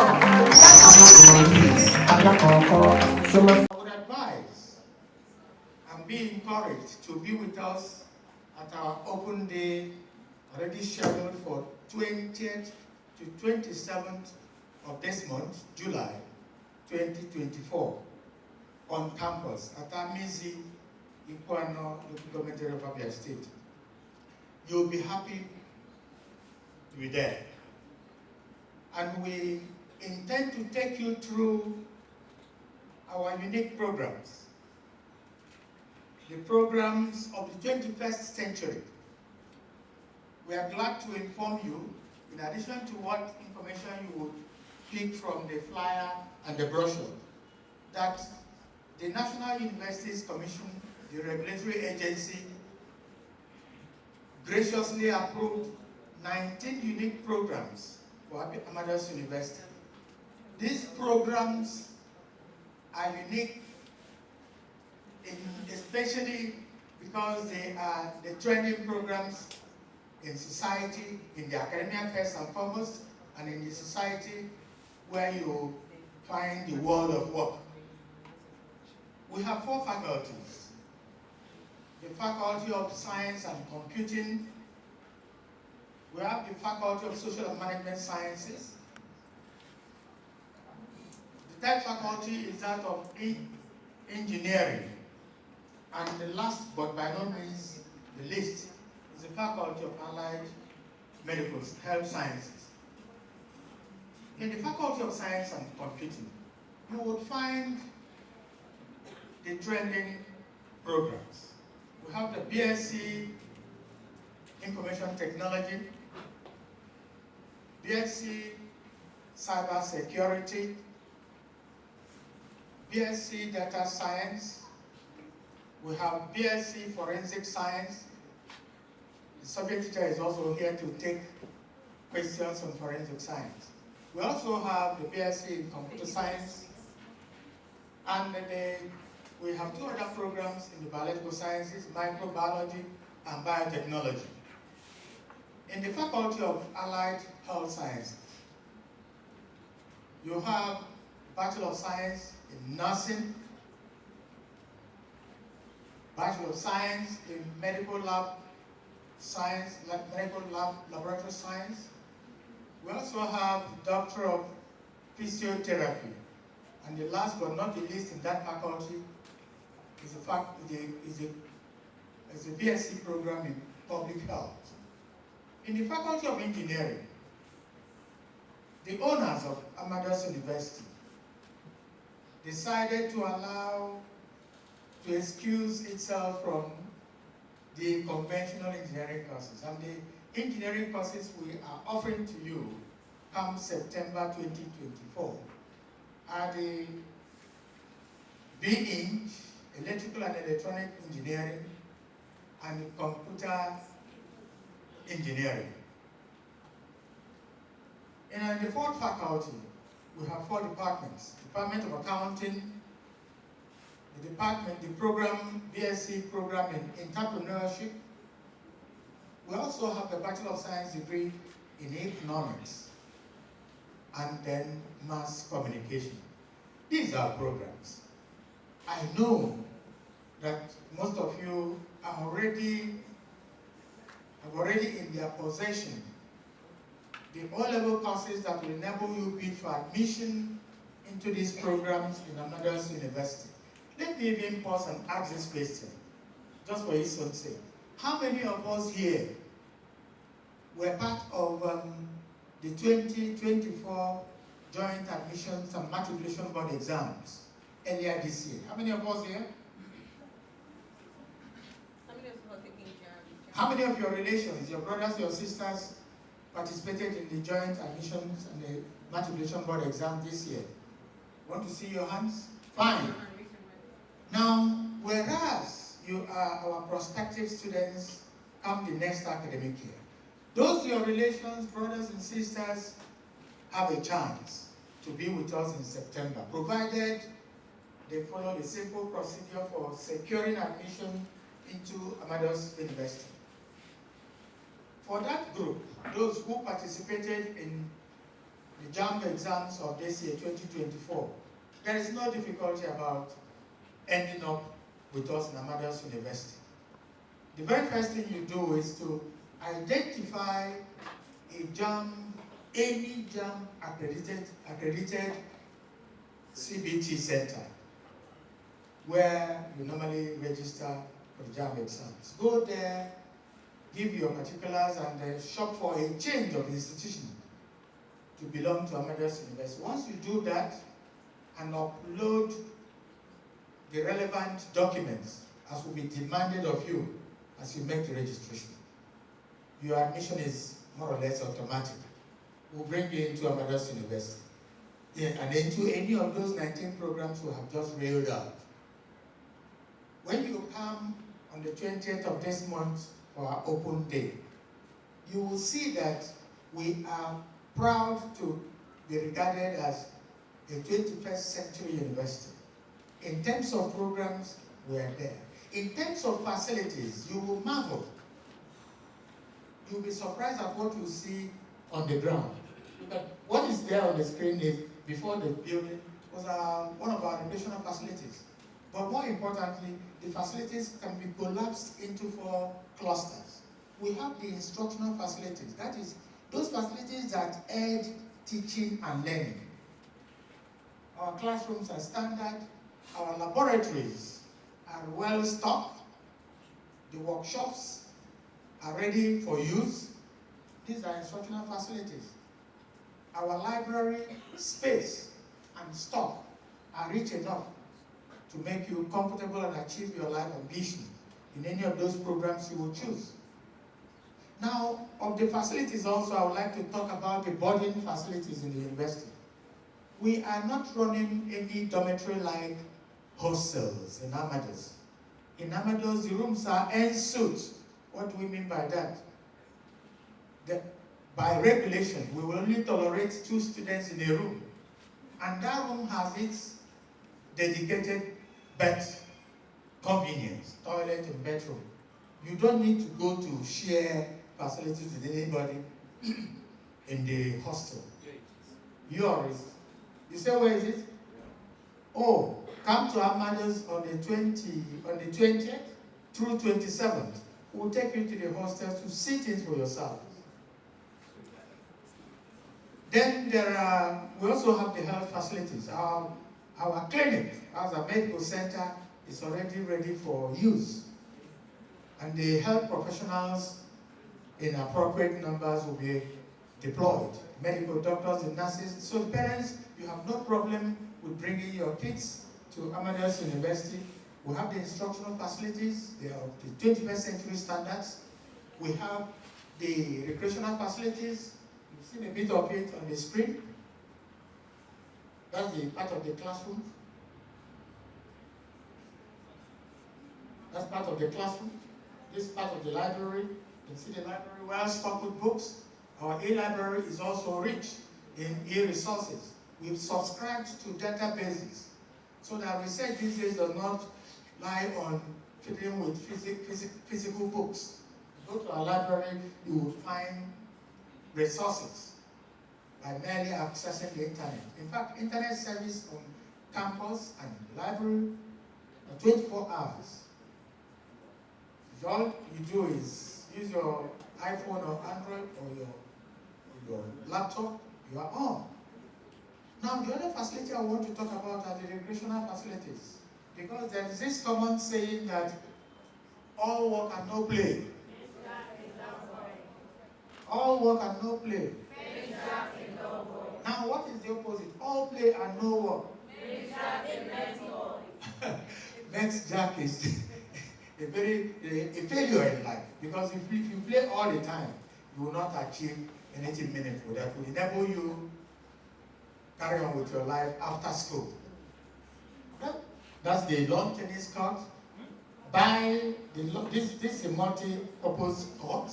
I would advise and be encouraged to be with us at our open day already scheduled for 20th to 27th of this month, July 2024, on campus at Amizi, Ikwano, local government area of Abiastate. You'll be happy to be there. And we intend to take you through our unique programs, the programs of the 21st century. We are glad to inform you in addition to what information you would pick from the flyer and the brochure, that the National Universities Commission, the regulatory agency, graciously approved 19 unique programs for Amadeus University. These programs are unique, especially because they are the training programs in society, in the academia first and foremost, and in the society where you find the world of work. We have 4 faculties. The Faculty of Science and Computing, we have the Faculty of Social and Management Sciences. The third faculty is that of Engineering. And the last, but by no means the least, is the Faculty of Allied Medical Health Sciences. In the Faculty of Science and Computing, you would find the trending programs. We have the BSc Information Technology, BSc Cyber Security, BSc Data Science. We have BSc Forensic Science. The subject teacher is also here to take questions on forensic science. We also have the BSc in Computer Science, and we have 2 other programs in the biological sciences, microbiology and biotechnology. In the Faculty of Allied Health Sciences, you have Bachelor of Science in Nursing, Bachelor of Science in Medical Lab Science, Medical Lab Laboratory Science. We also have Doctor of Physiotherapy. And the last but not the least in that faculty is a BSc program in Public Health. In the Faculty of Engineering, the owners of Amadeus University decided to excuse itself from the conventional engineering courses. And the engineering courses we are offering to you come September 2024 are the BE, Electrical and Electronic Engineering, and the Computer Engineering. And in the 4th faculty, we have 4 departments. Department of Accounting, the program, BSc program in Entrepreneurship. We also have the Bachelor of Science degree in Economics, and then Mass Communication. These are programs. I know that most of you are already in their possession the O-level courses that will enable you bid for admission into these programs in Amadeus University. Let me even pause and ask this question, just for its own sake. How many of us here were part of the 2024 Joint Admissions and Matriculation Board exams earlier this year? How many of us here? How many of your relations, your brothers, your sisters, participated in the Joint Admissions and the Matriculation Board exam this year? Want to see your hands? Fine. Now, whereas you are our prospective students come the next academic year, those your relations, brothers and sisters, have a chance to be with us in September, provided they follow the simple procedure for securing admission into Amadeus University. For that group, those who participated in the JAMB exams of this year, 2024, there is no difficulty about ending up with us in Amadeus University. The very first thing you do is to identify a JAMB, any JAMB accredited CBT center where you normally register for the JAMB exams. Go there, give your particulars, and shop for a change of institution to belong to Amadeus University. Once you do that and upload the relevant documents as will be demanded of you as you make the registration, your admission is more or less automatic. will bring you into Amadeus University. Yeah, and into any of those 19 programs we have just railed out. When you come on the 20th of this month for our open day, you will see that we are proud to be regarded as a 21st century university. In terms of programs, we are there. In terms of facilities, you will marvel. You'll be surprised at what you see on the ground. But what is there on the screen is, before the building, was one of our recreational facilities. But more importantly, the facilities can be collapsed into 4 clusters. We have the instructional facilities, that is, those facilities that aid teaching and learning. Our classrooms are standard, our laboratories are well stocked, the workshops are ready for use. These are instructional facilities. Our library space and stock are rich enough to make you comfortable and achieve your life ambition in any of those programs you will choose. Now, of the facilities also, I would like to talk about the boarding facilities in the university. We are not running any dormitory-like hostels in Amadeus. In Amadeus, the rooms are en suite. What do we mean by that? By regulation, we will only tolerate 2 students in a room. And that room has its dedicated bed convenience, toilet and bedroom. You don't need to go to share facilities with anybody in the hostel. Yours. You say, where is it? Oh, come to Amadeus on the 20th through 27th. We'll take you to the hostel to see things for yourself. Then we also have the health facilities. Our clinic, as a medical center, is already ready for use. And the health professionals in appropriate numbers will be deployed. Medical doctors and nurses. So parents, you have no problem with bringing your kids to Amadeus University. We have the instructional facilities. They are of the 21st century standards. We have the recreational facilities. You've seen a bit of it on the screen. That's the part of the classroom. That's part of the classroom. This is part of the library. You can see the library well stocked with books. Our e-library is also rich in e-resources. We've subscribed to databases so that research these days does not lie on fiddling with physical books. You go to our library, you will find resources by merely accessing the internet. In fact, internet service on campus and the library are 24 hours. All you do is use your iPhone or Android or your laptop, you are on. Now, the other facility I want to talk about are the recreational facilities. Because there is this common saying that all work and no play. All work and no play. Now, what is the opposite? All play and no work. Next Jack is a failure in life. Because if you play all the time, you will not achieve anything meaningful that will enable you carry on with your life after school. That's the lawn tennis court. This is a multi-purpose court.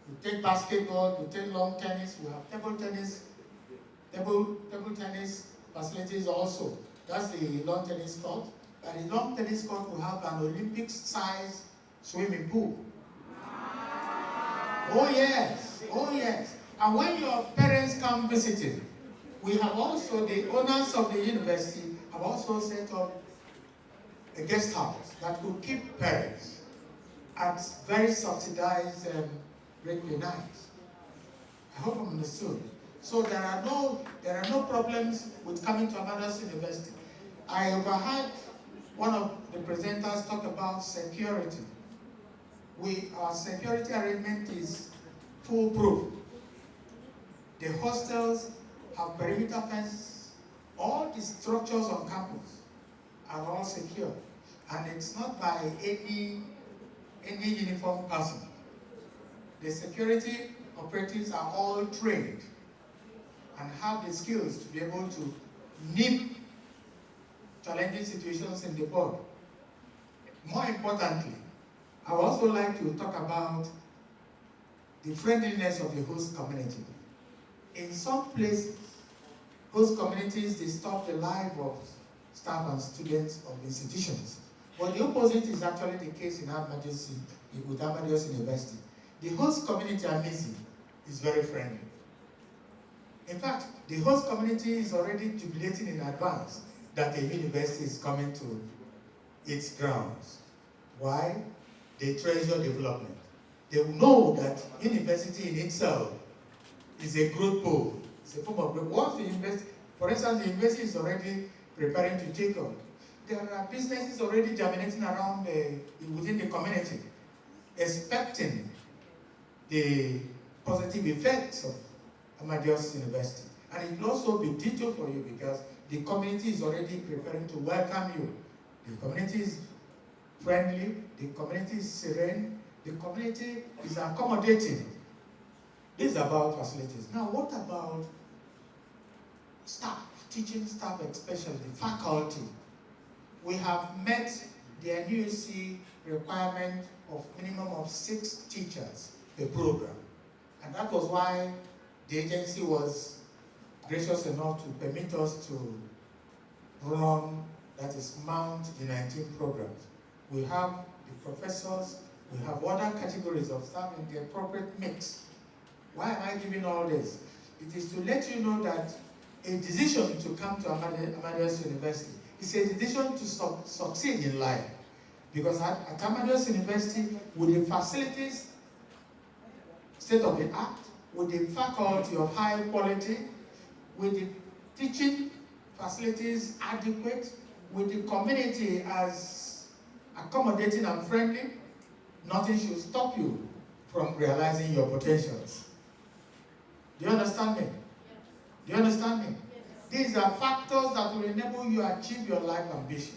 You take basketball, you take lawn tennis, we have table tennis facilities also. That's the lawn tennis court. At the lawn tennis court, we have an Olympics-sized swimming pool. Oh yes, oh yes. And when your parents come visiting, we have also, the owners of the university have also set up a guest house that will keep parents at very subsidized rate per night. I hope I'm understood. So there are no problems with coming to Amadeus University. I overheard one of the presenters talk about security. Our security arrangement is foolproof. The hostels have perimeter fences. All the structures on campus are all secure. And it's not by any uniform person. The security operatives are all trained. and have the skills to be able to nip challenging situations in the board. More importantly, I would also like to talk about the friendliness of the host community. In some places, host communities disturb the life of staff and students of institutions. But the opposite is actually the case in Amadeus, with Amadeus University. The host community, amizi, is very friendly. In fact, the host community is already jubilating in advance that a university is coming to its grounds. Why? They treasure development. They know that university in itself is a growth pole. It's a form of growth. Once the university, for instance, the university is already preparing to take on. There are businesses already germinating around within the community, expecting the positive effects of Amadeus University. And it will also be detailed for you because the community is already preparing to welcome you. The community is friendly, the community is serene, the community is accommodating. This is about facilities. Now, what about staff, teaching staff, especially the faculty? We have met the NUC requirement of minimum of 6 teachers per program. And that was why the agency was gracious enough to permit us to run, that is, mount the 19 programs. We have the professors, we have other categories of staff in the appropriate mix. Why am I giving all this? It is to let you know that a decision to come to Amadeus University is a decision to succeed in life. Because at Amadeus University, with the facilities, state of the art, with the faculty of high quality, with the teaching facilities adequate, with the community as accommodating and friendly, nothing should stop you from realizing your potentials. Do you understand me? Do you understand me? These are factors that will enable you to achieve your life ambition.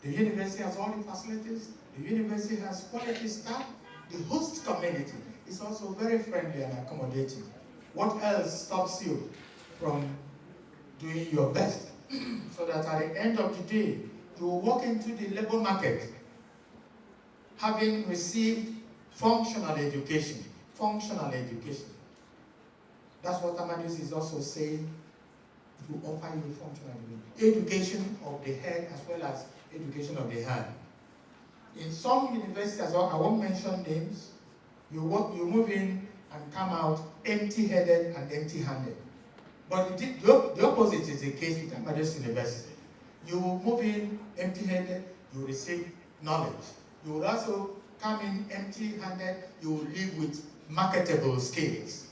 The university has all the facilities. The university has quality staff. The host community is also very friendly and accommodating. What else stops you from doing your best so that at the end of the day, you will walk into the labor market having received functional education. Functional education. That's what Amadeus is also saying. It will offer you functional education of the head as well as education of the hand. In some universities, I won't mention names, you move in and come out empty-headed and empty-handed. But the opposite is the case with Amadeus University. You will move in empty-handed, you receive knowledge. You will also come in empty-handed, you will live with marketable skills.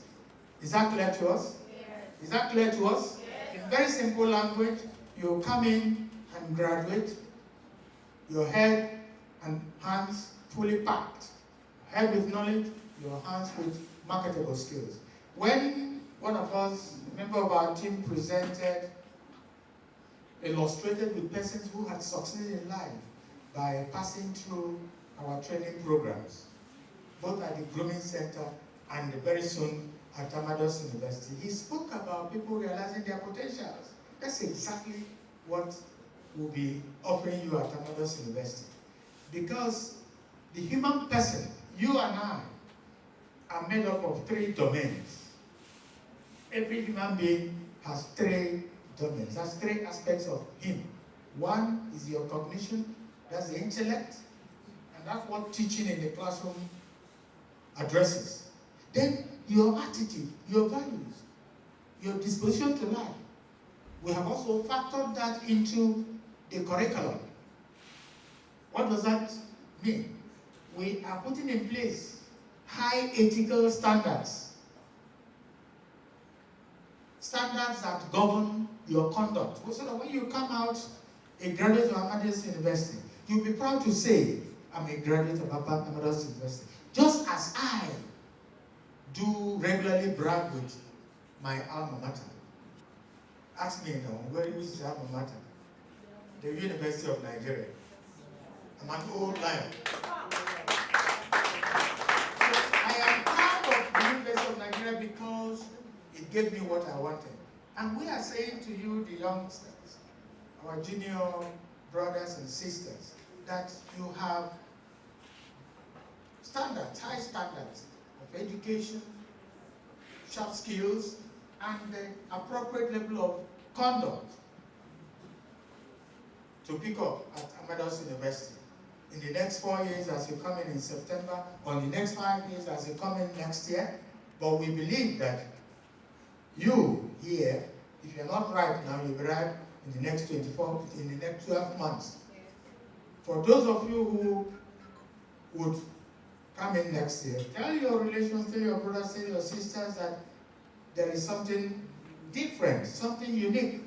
Is that clear to us? Yes. Is that clear to us? Yes. In very simple language, you come in and graduate, your head and hands fully packed. Head with knowledge, your hands with marketable skills. When one of us, a member of our team, presented, illustrated with persons who had succeeded in life by passing through our training programs, both at the Grooming Center and very soon at Amadeus University, he spoke about people realizing their potentials. That's exactly what we'll be offering you at Amadeus University. Because the human person, you and I, are made up of 3 domains. Every human being has 3 domains. That's 3 aspects of him. One is your cognition, that's the intellect, and that's what teaching in the classroom addresses. Then your attitude, your values, your disposition to life. We have also factored that into the curriculum. What does that mean? We are putting in place high ethical standards. Standards that govern your conduct. So that when you come out a graduate of Amadeus University, you'll be proud to say, I'm a graduate of Amadeus University. Just as I do regularly brag with my alma mater. Ask me now, which is alma mater? The University of Nigeria. I'm an old lion. So I am proud of the University of Nigeria because it gave me what I wanted. And we are saying to you, the youngsters, our junior brothers and sisters, that you have standards, high standards of education, sharp skills, and the appropriate level of conduct to pick up at Amadeus University. In the next 4 years as you come in September, or in the next 5 years as you come in next year. But we believe that you here, if you're not ripe now, you'll be ripe in the next 12 months. For those of you who would come in next year, tell your relations, tell your brothers, tell your sisters that there is something different, something unique,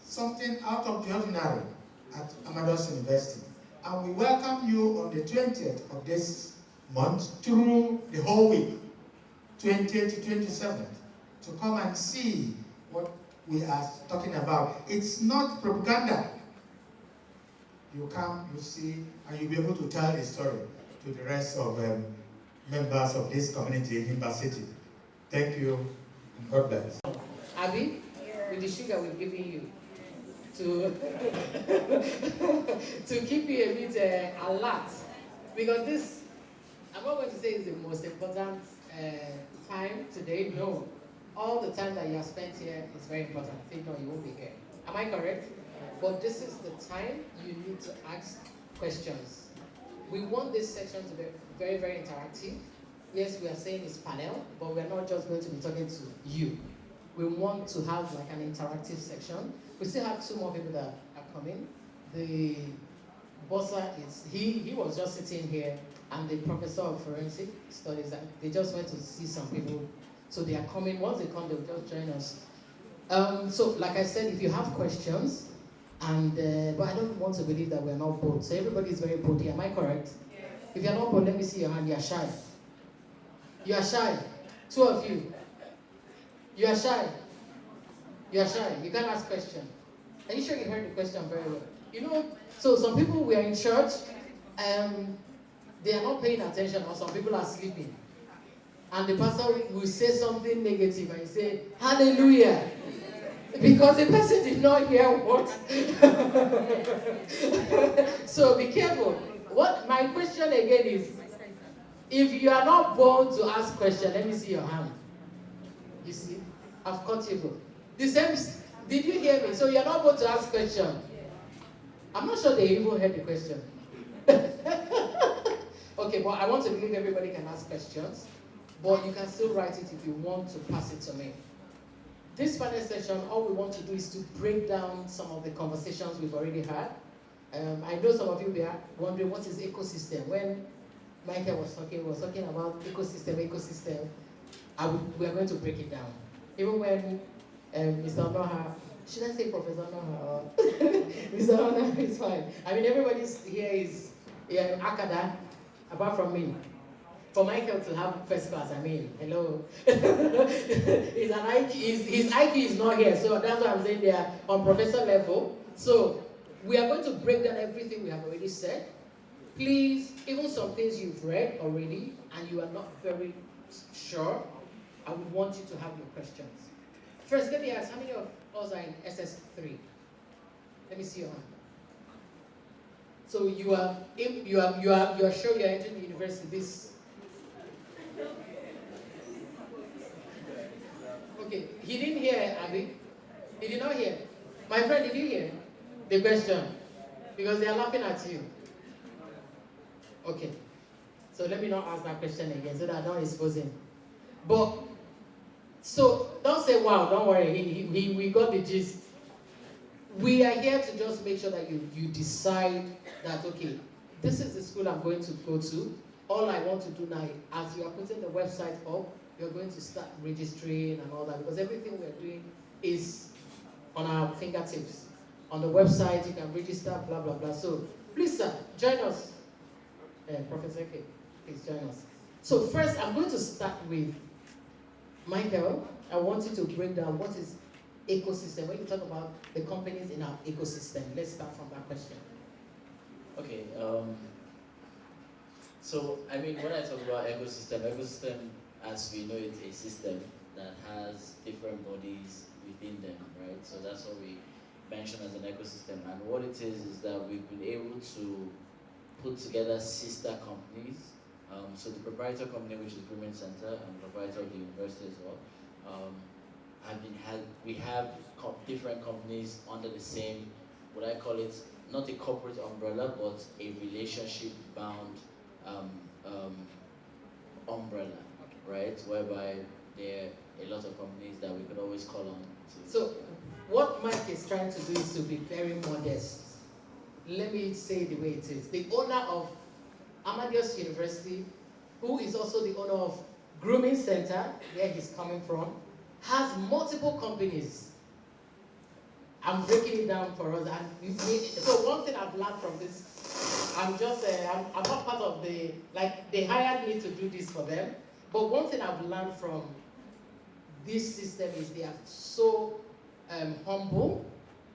something out of the ordinary at Amadeus University. And we welcome you on the 20th of this month through the whole week, 20th to 27th, to come and see what we are talking about. It's not propaganda. You come, you see, and you'll be able to tell the story to the rest of members of this community in Himba City. Thank you, and God bless. Abby, with the sugar we've given you, to keep you a bit alert, because this, I'm not going to say is the most important time today. No, all the time that you have spent here is very important. I think no, you won't be here. Am I correct? But this is the time you need to ask questions. We want this section to be very, very interactive. Yes, we are saying it's panel, but we're not just going to be talking to you. We want to have like an interactive section. We still have 2 more people that are coming. The bossa is, he was just sitting here, and the professor of forensic studies, they just went to see some people. So they are coming. Once they come, they'll just join us. So like I said, if you have questions, and but I don't want to believe that we're not bold. So everybody is very bold here. Am I correct? Yes. If you're not bold, let me see your hand. You are shy. You are shy. 2 of you. You are shy. You are shy. You can't ask questions. Are you sure you heard the question very well? You know, so some people we are in church, they are not paying attention, or some people are sleeping. And the pastor will say something negative and you say, hallelujah. Because the person did not hear what. So be careful. What my question again is, if you are not bold to ask questions, let me see your hand. You see, I've caught you. The same. Did you hear me? So you're not bold to ask questions. I'm not sure they even heard the question. Okay, but I want to believe everybody can ask questions, but you can still write it if you want to pass it to me. This panel session, all we want to do is to break down some of the conversations we've already had. I know some of you were wondering what is ecosystem. When Michael was talking about ecosystem. We are going to break it down. Even when Mr. Onoha, should I say Professor Onoha? Mr. Onoha is fine. I mean, everybody here is Akada, apart from me. For Michael to have first class, I mean, hello. His IQ is not here, so that's why I'm saying they are on professor level. So we are going to break down everything we have already said. Please, even some things you've read already and you are not very sure, I would want you to have your questions. First, let me ask, how many of us are in SS3? Let me see your hand. So you are sure you are entering the university this. Okay, he didn't hear, Abby. He did not hear. My friend, did you hear the question? Because they are laughing at you. Okay, so let me not ask that question again so that I don't expose him. But, so don't say, wow, don't worry, we got the gist. We are here to just make sure that you decide that, okay, this is the school I'm going to go to. All I want to do now, as you are putting the website up, you're going to start registering and all that, because everything we're doing is on our fingertips. On the website, you can register, blah, blah, blah. So, please, sir, join us. Professor K, please join us. So first, I'm going to start with Michael. I want you to break down what is ecosystem. When you talk about the companies in our ecosystem, let's start from that question. Okay. So, I mean, when I talk about ecosystem, as we know it's a system, that has different bodies within them, right? So that's what we mention as an ecosystem. And what it is that we've been able to put together sister companies. So the proprietor company, which is Grooming Center, and proprietor of the university as well, we have different companies under the same, what I call it, not a corporate umbrella, but a relationship-bound umbrella, right? Whereby there are a lot of companies that we could always call on to. So, what Mike is trying to do is to be very modest. Let me say the way it is. The owner of Amadeus University, who is also the owner of Grooming Center, where he's coming from, has multiple companies. I'm breaking it down for us. And so one thing I've learned from this, I'm not part of the, like, they hired me to do this for them. But one thing I've learned from this system is they are so humble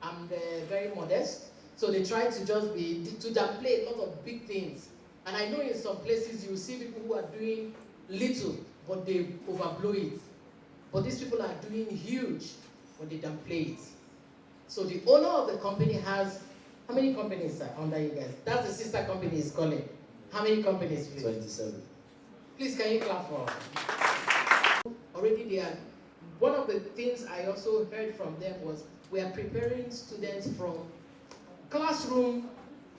and very modest. So they try to just to downplay a lot of big things. And I know in some places you see people who are doing little, but they overblow it. But these people are doing huge, but they downplay it. So the owner of the company has, how many companies are under you guys? That's the sister company he's calling. How many companies, please? 27. Please, can you clap for us? Already they are, one of the things I also heard from them was, we are preparing students from classroom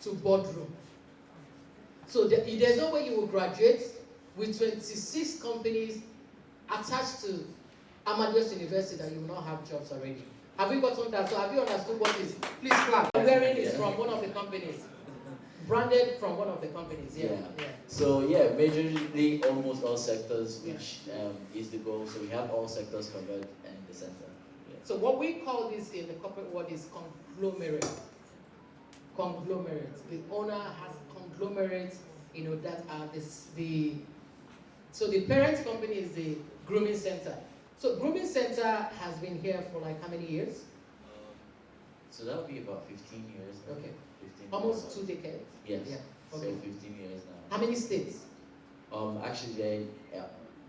to boardroom. So there's no way you will graduate with 26 companies attached to Amadeus University that you will not have jobs already. Have you gotten that? So have you understood what is? Please clap. Wearing is from one of the companies. Branded from one of the companies. Yeah. So yeah, majorly almost all sectors, which is the goal. So we have all sectors covered in the center. Yeah. So what we call this in the corporate world is conglomerate. Conglomerates. The owner has conglomerates, that are so the parent company is the Grooming Center. So Grooming Center has been here for like how many years? So that would be about 15 years now. Okay. 15 Almost years. 2 decades? Yes. Yeah. So Okay. 15 years now. How many states? Actually they're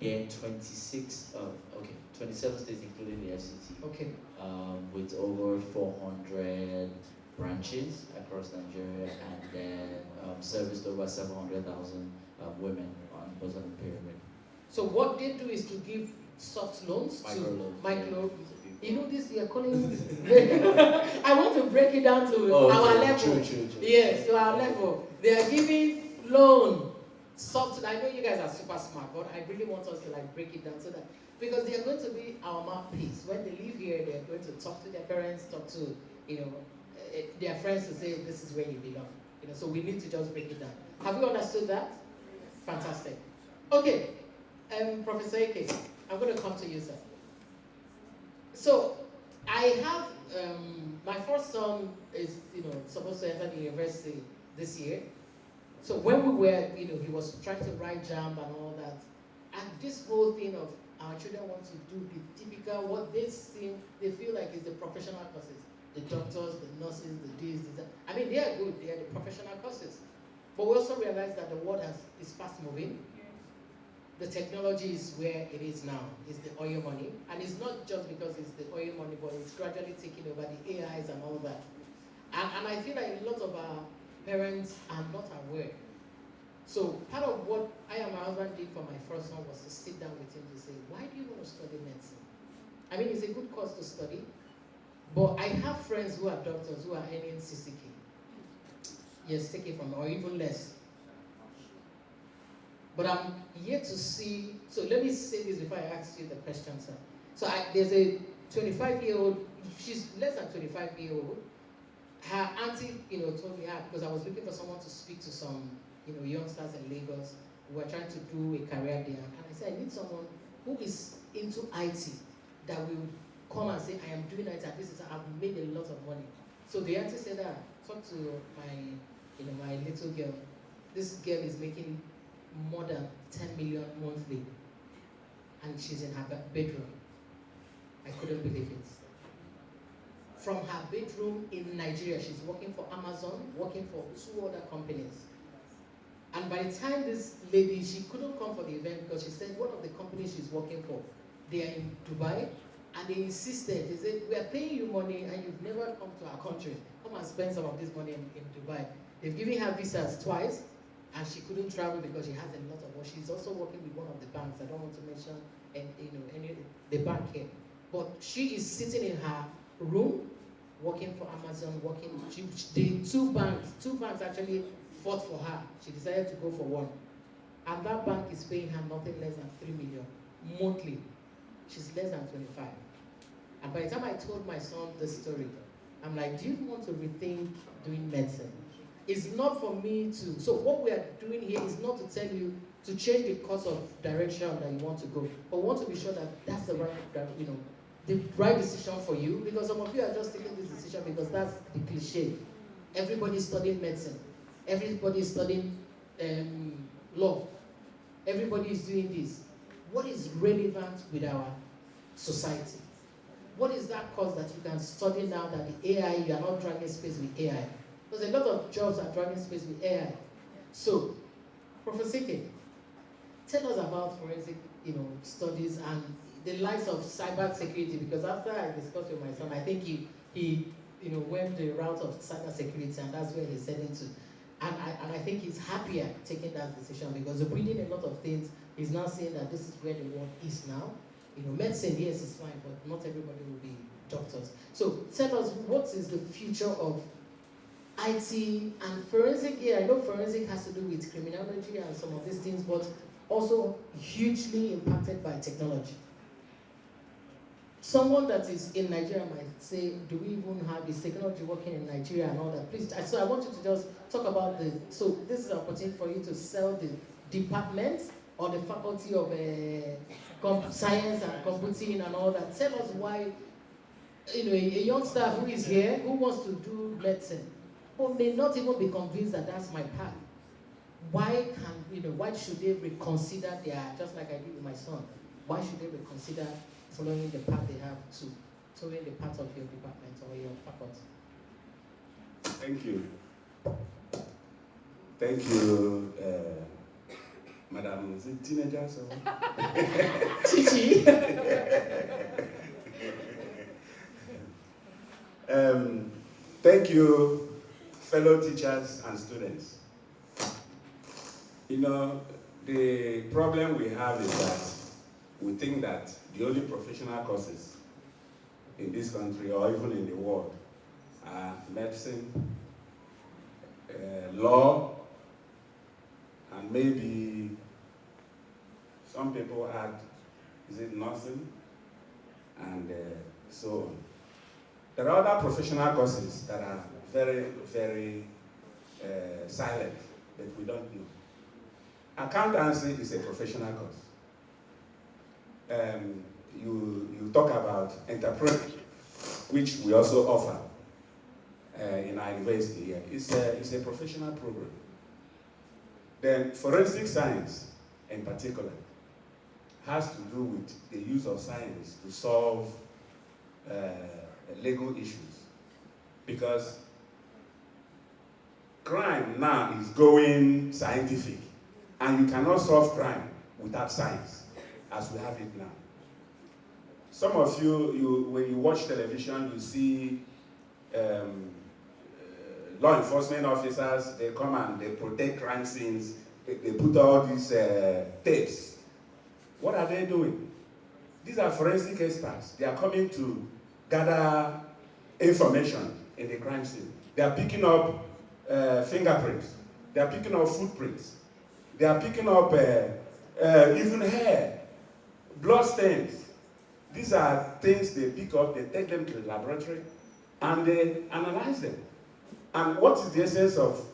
in 27 states including the FCT. Okay. With over 400 branches across Nigeria, and then serviced over 700,000 women on the bottom of the pyramid. So what they do is to give soft loans micro. You know this, you're calling I want to break it down to our level. True. Yes, to our level. They are giving loan, soft. I know you guys are super smart, but I really want us to like break it down so that, because they are going to be our mouthpiece. When they leave here, they are going to talk to their parents, talk to, their friends to say, this is where you belong. So we need to just break it down. Have you understood that? Fantastic. Okay, Professor Ike, I'm going to come to you, sir. So I have, my first son is, supposed to enter the university this year. So when we were, he was trying to write JAMB and all that. And this whole thing of our children want to do the typical, what they feel like is the professional courses. The doctors, the nurses, the this, that. I mean, they are good. They are the professional courses. But we also realize that the world is fast moving. The technology is where it is now. It's the oil money. And it's not just because it's the oil money, but it's gradually taking over the AIs and all that. And I feel like a lot of our parents are not aware. So part of what I and my husband did for my first son was to sit down with him to say, why do you want to study medicine? I mean, it's a good course to study. But I have friends who are doctors who are earning 60K. Yes, take it from me, or even less. But I'm yet to see, so let me say this before I ask you the question, sir. So there's a 25-year-old, she's less than 25-year-old. Her auntie, told me, because I was looking for someone to speak to some, youngsters in Lagos who are trying to do a career there. And I said, I need someone who is into IT that will come and say, I am doing it, and I've made a lot of money. So the auntie said, talk to my, my little girl. This girl is making more than 10 million monthly, and she's in her bedroom. I couldn't believe it. From her bedroom in Nigeria, she's working for Amazon, working for 2 other companies. And by the time this lady, she couldn't come for the event because she said one of the companies she's working for They are in Dubai, and they insisted. They said, we are paying you money, and you've never come to our country. Come and spend some of this money in Dubai. They've given her visas twice, and she couldn't travel because she has a lot of work. She's also working with one of the banks. I don't want to mention the bank here. But she is sitting in her room, working for Amazon, the two banks actually fought for her. She decided to go for one. And that bank is paying her nothing less than 3 million monthly. She's less than 25. And by the time I told my son this story, I'm like, do you want to rethink doing medicine? It's not for me to, so what we are doing here is not to tell you to change the course of direction that you want to go, but we want to be sure that that's the right decision for you, because some of you are just taking this decision because that's the cliche. Everybody's studying medicine. Everybody's studying law. Everybody is doing this. What is relevant with our society? What is that course that you can study now that the AI, you are not dragging space with AI? Because a lot of jobs are dragging space with AI. So, Professor K, tell us about forensic studies and the likes of cyber security, because after I discussed with my son, I think he went the route of cyber security, and that's where he's heading to. And I think he's happier taking that decision, because reading a lot of things, he's now saying that this is where the world is now. Medicine, yes, is fine, but not everybody will be doctors. So tell us, what is the future of IT and forensic? Yeah, I know forensic has to do with criminology and some of these things, but also hugely impacted by technology. Someone that is in Nigeria might say, do we even have this technology working in Nigeria and all that? Please, so I want you to just talk about so this is an opportunity for you to sell the department or the faculty of science and computing and all that. Tell us why, a youngster who is here, who wants to do medicine, who may not even be convinced that that's my path. Why should they reconsider just like I did with my son, why should they reconsider following the path they have to, following the path of your department or your faculty? Thank you. Thank you, Madam, is it teenagers or? Chichi. Thank you, fellow teachers and students. The problem we have is that we think that the only professional courses in this country or even in the world are medicine, law, and maybe some people add, is it nursing, and so on. There are other professional courses that are very, very silent, that we don't know. Accountancy is a professional course. You talk about entrepreneurship, which we also offer in our university here. It's a professional program. Then forensic science, in particular, has to do with the use of science to solve legal issues. Because crime now is going scientific, and you cannot solve crime without science, as we have it now. Some of you when you watch television, you see law enforcement officers, they come and they protect crime scenes, they put all these tapes. What are they doing? These are forensic experts. They are coming to gather information in the crime scene. They are picking up fingerprints. They are picking up footprints. They are picking up even hair, blood stains. These are things they pick up, they take them to the laboratory, and they analyze them. And what is the essence of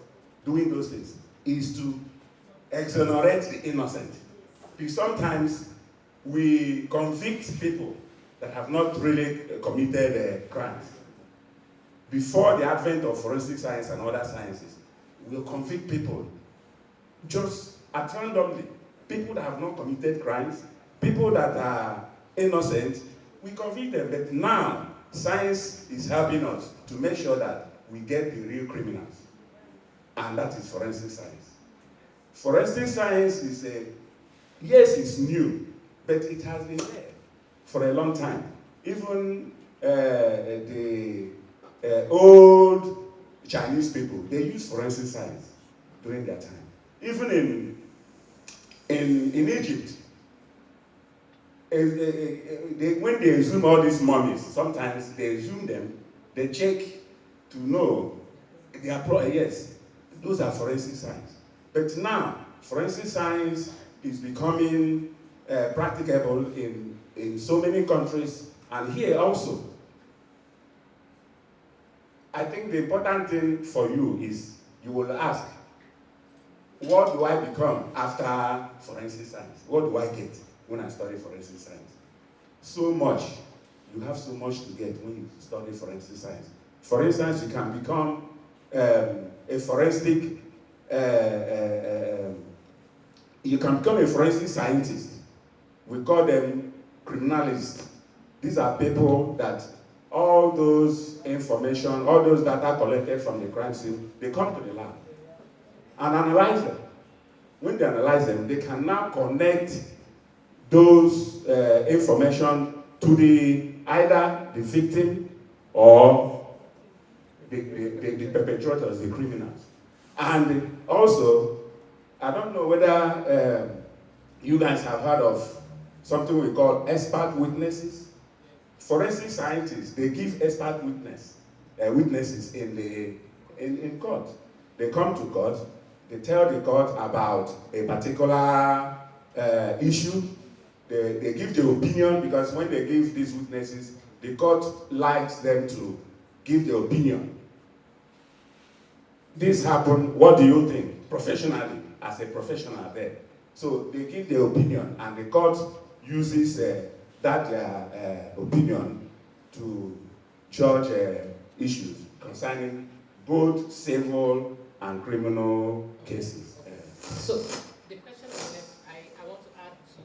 doing those things? Is to exonerate the innocent. Because sometimes we convict people that have not really committed crimes. Before the advent of forensic science and other sciences, we'll convict people just at randomly. People that have not committed crimes, people that are innocent, we convict them. But now, science is helping us to make sure that we get the real criminals. And that is forensic science. Forensic science is yes, it's new, but it has been there. for a long time. Even the old Chinese people, they used forensic science during their time. Even in Egypt, when they exhume all these mummies, sometimes they exhume them, they check to know they are yes, those are forensic science. But now, forensic science is becoming practicable in so many countries, and here also. I think the important thing for you is you will ask, what do I become after forensic science? What do I get when I study forensic science? So much. You have so much to get when you study forensic science. For instance, you can become a forensic, you can become a forensic scientist. We call them criminalists. These are people that all those information, all those data collected from the crime scene, they come to the lab and analyze them. When they analyze them, they can now connect those information to either the victim or the perpetrators, the criminals. And also, I don't know whether you guys have heard of something we call expert witnesses. Forensic scientists, they give expert witnesses in court. They come to court, they tell the court about a particular issue. They give their opinion, because when they give these witnesses, the court likes them to give their opinion. This happened, what do you think? Professionally, as a professional there. So they give their opinion, and the court uses that opinion to judge issues concerning both civil and criminal cases. So the question I want to add to,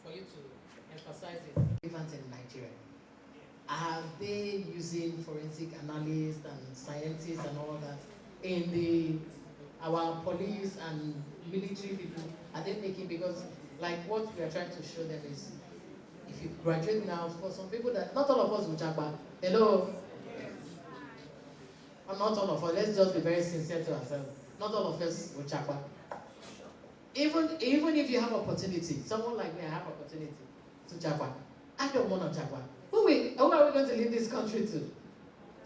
for you to emphasize it, relevant in Nigeria. Are they using forensic analysts and scientists and all that in our police and military people? Are they making, because like what we are trying to show them is, if you graduate now, for some people that, not all of us will jump. Hello? Or not all of us, let's just be very sincere to ourselves. Not all of us will jump. Even if you have opportunity, someone like me, I have opportunity to jump. I don't want to jump. Who are we going to leave this country to?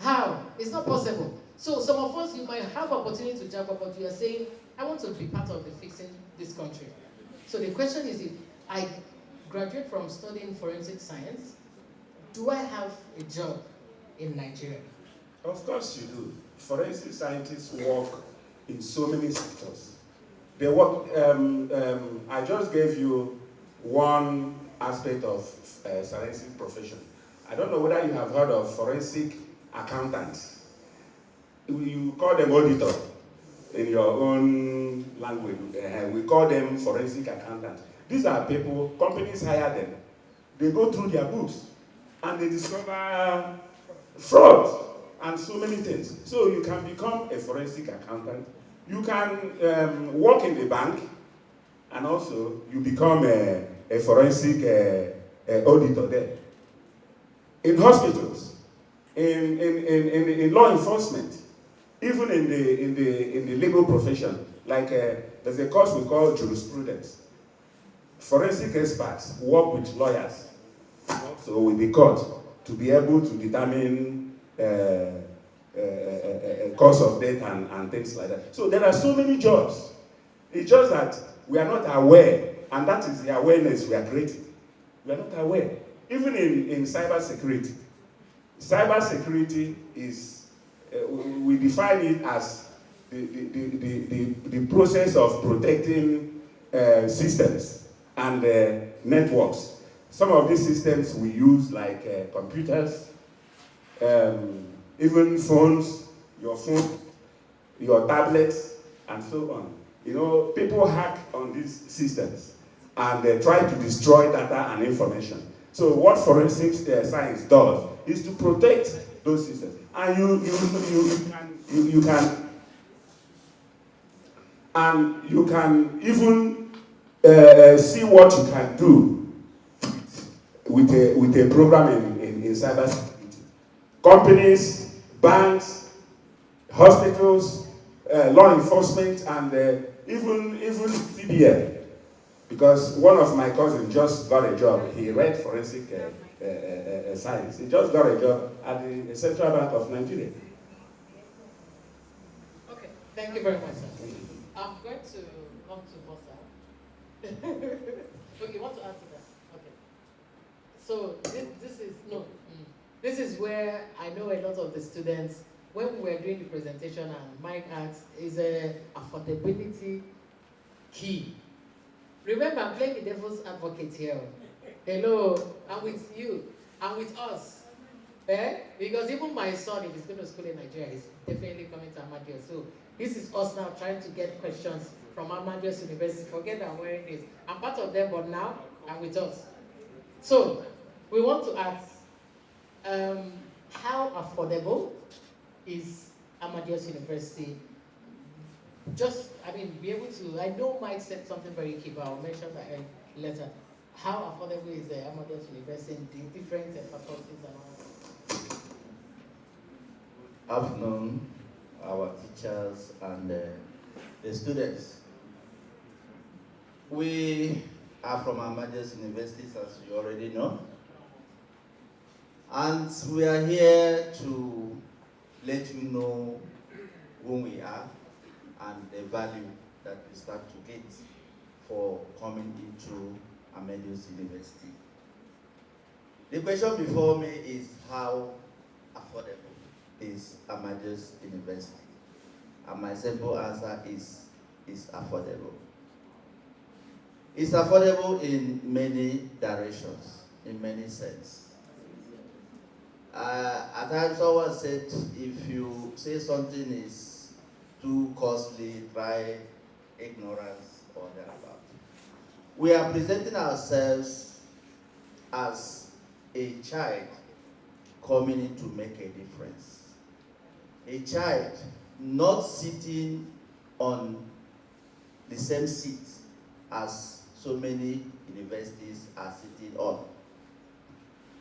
How? It's not possible. So some of us, you might have opportunity to jump, but you are saying, I want to be part of the fixing this country. So the question is, if I graduate from studying forensic science, do I have a job in Nigeria? Of course you do. Forensic scientists work in so many sectors. They work, I just gave you one aspect of forensic profession. I don't know whether you have heard of forensic accountants. You call them auditor in your own language. We call them forensic accountants. These are people, companies hire them. They go through their books and they discover fraud and so many things. So you can become a forensic accountant. You can work in the bank, and also you become a forensic auditor there. In hospitals, in law enforcement, even in the legal profession, like there's a course we call jurisprudence. Forensic experts work with lawyers, so with the court, to be able to determine cause of death and things like that. So there are so many jobs. It's just that we are not aware, and that is the awareness we are creating. We are not aware. Even in cyber security. Cyber security is, we define it as the process of protecting systems and networks. Some of these systems we use, like computers, even phones, your phone, your tablets, and so on. You know, people hack on these systems and they try to destroy data and information. So what forensic science does is to protect those systems. And you can even see what you can do with a program in cybersecurity. Companies, banks, hospitals, law enforcement, and even CBN. Because one of my cousins just got a job. He read forensic science. He just got a job at the Central Bank of Nigeria. Okay, thank you very much, sir. I'm going to come to Bossa. Okay, you want to add to that? Okay. So this is where I know a lot of the students, when we were doing the presentation and Mike asked, is affordability key? Remember, I'm playing the devil's advocate here. Hello, I'm with you, I'm with us. Because even my son, if he's going to school in Nigeria, he's definitely coming to Amadeus. So this is us now trying to get questions from Amadeus University. Forget that I'm wearing this. I'm part of them, but now I'm with us. So we want to ask, how affordable is Amadeus University? Just, be able to, I know Mike said something very key, but I'll mention that later. How affordable is the Amadeus University in the different faculties and all? Afternoon, our teachers and the students. We are from Amadeus University, as you already know. And we are here to let you know who we are and the value that we start to get for coming into Amadeus University. The question before me is, how affordable is Amadeus University? And my simple answer is affordable. It's affordable in many directions, in many sense. At times someone said, if you say something is too costly, try ignorance or thereabout. We are presenting ourselves as a child coming in to make a difference. A child not sitting on the same seat as so many universities are sitting on.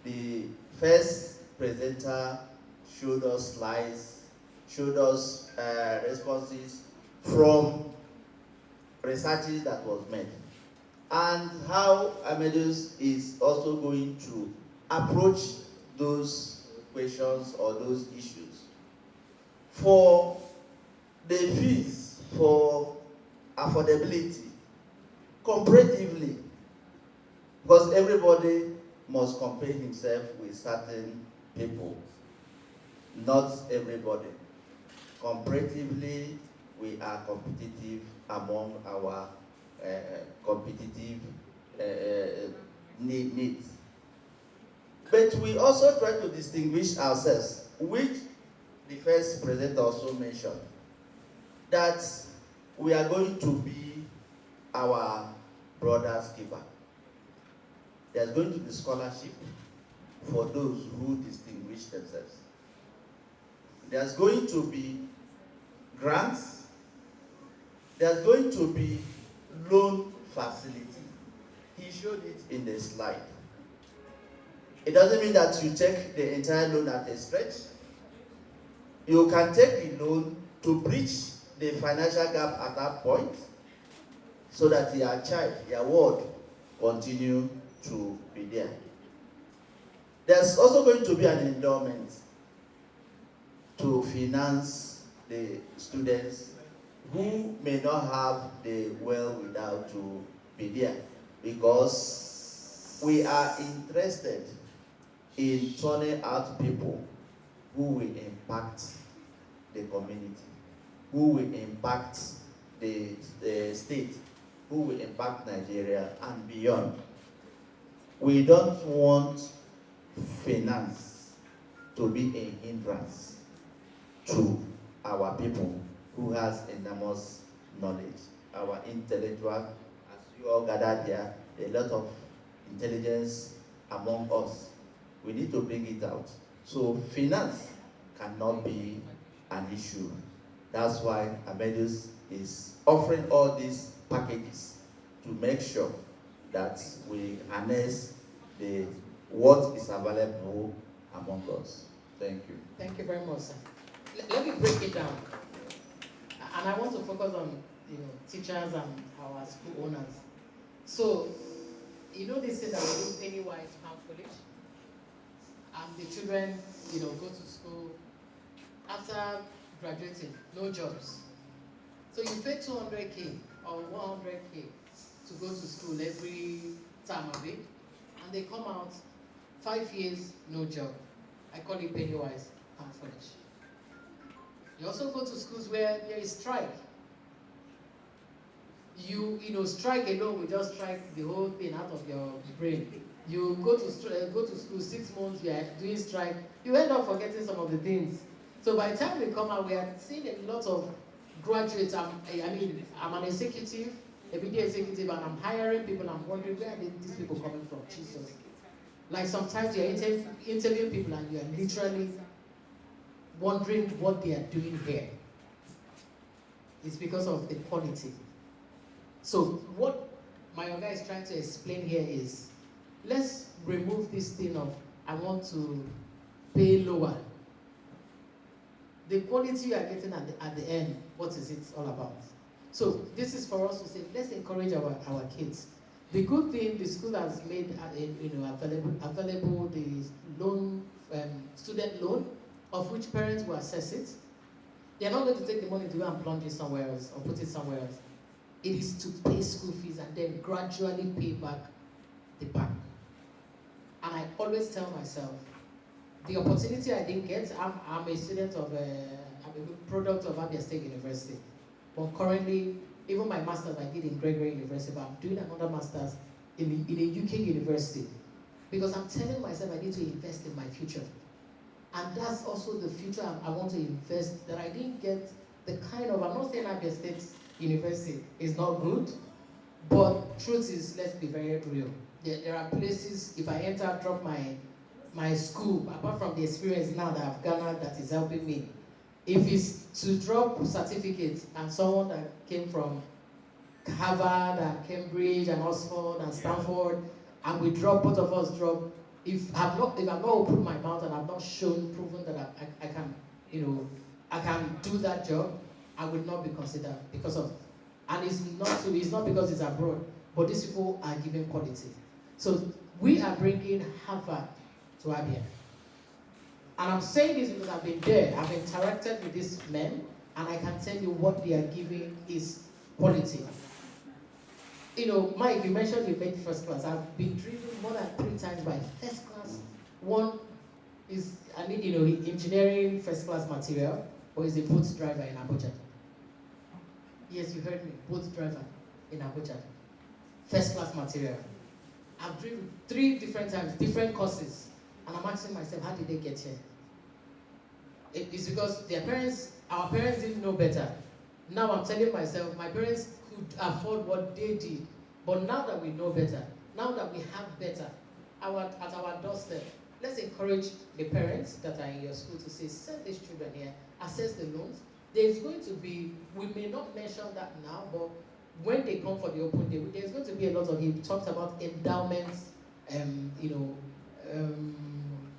The first presenter showed us slides, showed us responses from researches that was made, and how Amadeus is also going to approach those questions or those issues. For the fees, for affordability, comparatively, because everybody must compare himself with certain people, not everybody. Comparatively, we are competitive among our competitive needs. But we also try to distinguish ourselves, which the first presenter also mentioned, that we are going to be our brother's keeper. There's going to be scholarship for those who distinguish themselves. There's going to be grants. There's going to be loan facility. He showed it in the slide. It doesn't mean that you take the entire loan at a stretch. You can take the loan to bridge the financial gap at that point so that your child, your ward, continue to be there. There's also going to be an endowment to finance the students who may not have the wherewithal to be there, because we are interested in turning out people who will impact the community, who will impact the state, who will impact Nigeria and beyond. We don't want finance to be a hindrance to our people who has enormous knowledge. Our intellectual, as you all gathered here, a lot of intelligence among us. We need to bring it out. So finance cannot be an issue. That's why Amadeus is offering all these packages to make sure that we harness the what is available among us. Thank you. Thank you very much, sir. Let me break it down. And I want to focus on, teachers and our school owners. So, they say that we do penny-wise, pound foolish. And the children, go to school. After graduating, no jobs. So you pay 200K or 100K to go to school every time a week, and they come out 5 years, no job. I call it penny-wise, pound foolish. You also go to schools where there is strike. Strike alone will just strike the whole thing out of your brain. You go to school 6 months, you are doing strike, you end up forgetting some of the things. So by the time we come out, we are seeing a lot of graduates. I'm an executive, a media executive, and I'm hiring people. I'm wondering, where are these people coming from? Jesus. Like sometimes you're interviewing people and you're literally wondering what they are doing here. It's because of the quality. So what my guy is trying to explain here is, let's remove this thing of, I want to pay lower. The quality you are getting at the end, what is it all about? So this is for us to say, let's encourage our kids. The good thing, the school has made available the loan, student loan, of which parents will assess it. They're not going to take the money to go and plunge it somewhere else or put it somewhere else. It is to pay school fees and then gradually pay back the bank. And I always tell myself, the opportunity I didn't get, I'm a student of, I'm a product of Abiastate University. But currently, even my master's I did in Gregory University, but I'm doing another master's in a UK university. Because I'm telling myself I need to invest in my future. And that's also the future I want to invest, that I didn't get the kind of, I'm not saying Abiastate University is not good, but truth is, let's be very real. There are places, if I enter, drop my school, apart from the experience now that I've garnered that is helping me, if it's to drop certificates and someone that came from Harvard and Cambridge and Oxford and Stanford, and we drop, both of us drop, if I've not opened my mouth and I've not proven that I can, I can do that job, I would not be considered because of, and it's not because it's abroad, but these people are giving quality. So we are bringing Harvard to Abia. And I'm saying this because I've been there, I've interacted with these men, and I can tell you what they are giving is quality. Mike, you mentioned you made first class. I've been driven more than 3 times by first class. One is, engineering first class material, or is a boat driver in Abuja. Yes, you heard me, boat driver in Abuja. First class material. I've driven 3 different times, different courses. And I'm asking myself, how did they get here? It's because our parents didn't know better. Now I'm telling myself, my parents could afford what they did. But now that we know better, now that we have better, at our doorstep, let's encourage the parents that are in your school to say, send these children here, assess the loans. There's going to be, we may not mention that now, but when they come for the open day, there's going to be a lot of, he talked about endowments,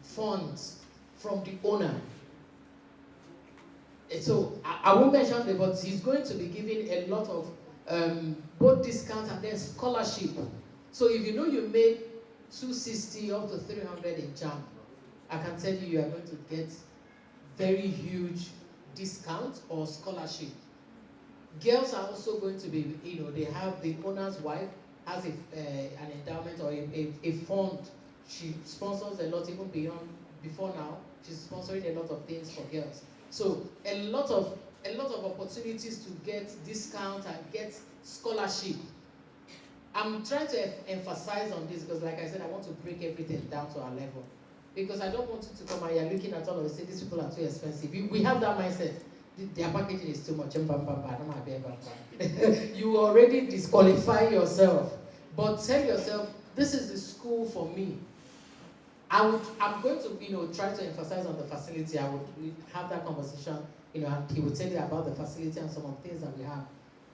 funds from the owner. So I won't mention it, but he's going to be giving a lot of both discount and then scholarship. So if you made 260 up to 300 in JAM, I can tell you are going to get very huge discount or scholarship. Girls are also going to be, they have the owner's wife has an endowment or a fund. She sponsors a lot, even before now. She's sponsoring a lot of things for girls. So a lot of opportunities to get discount and get scholarship. I'm trying to emphasize on this because, like I said, I want to break everything down to our level. Because I don't want you to come and you're looking at all of this, say these people are too expensive. We have that mindset. Their packaging is too much. You already disqualify yourself. But tell yourself, this is the school for me. I'm going to try to emphasize on the facility. I would have that conversation, and he will tell you about the facility and some of the things that we have.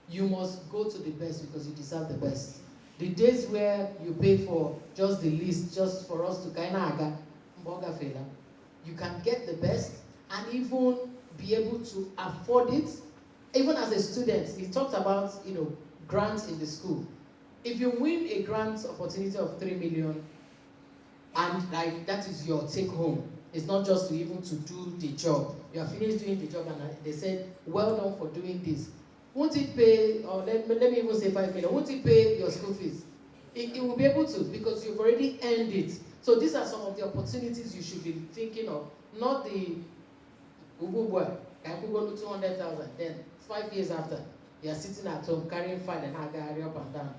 You must go to the best because you deserve the best. The days where you pay for just the list, just for us to kind of you can get the best and even be able to afford it. Even as a student, he talked about, you know, grants in the school. If you win a grant opportunity of 3 million, and like that is your take home, it's not just to even to do the job. You are finished doing the job and they said, well done for doing this. Won't it pay, or let me even say 5 million, won't it pay your school fees? It will be able to, because you've already earned it. So these are some of the opportunities you should be thinking of, not the Google boy, can Google 200,000, then 5 years after, you are sitting at home carrying file and hurry up and down.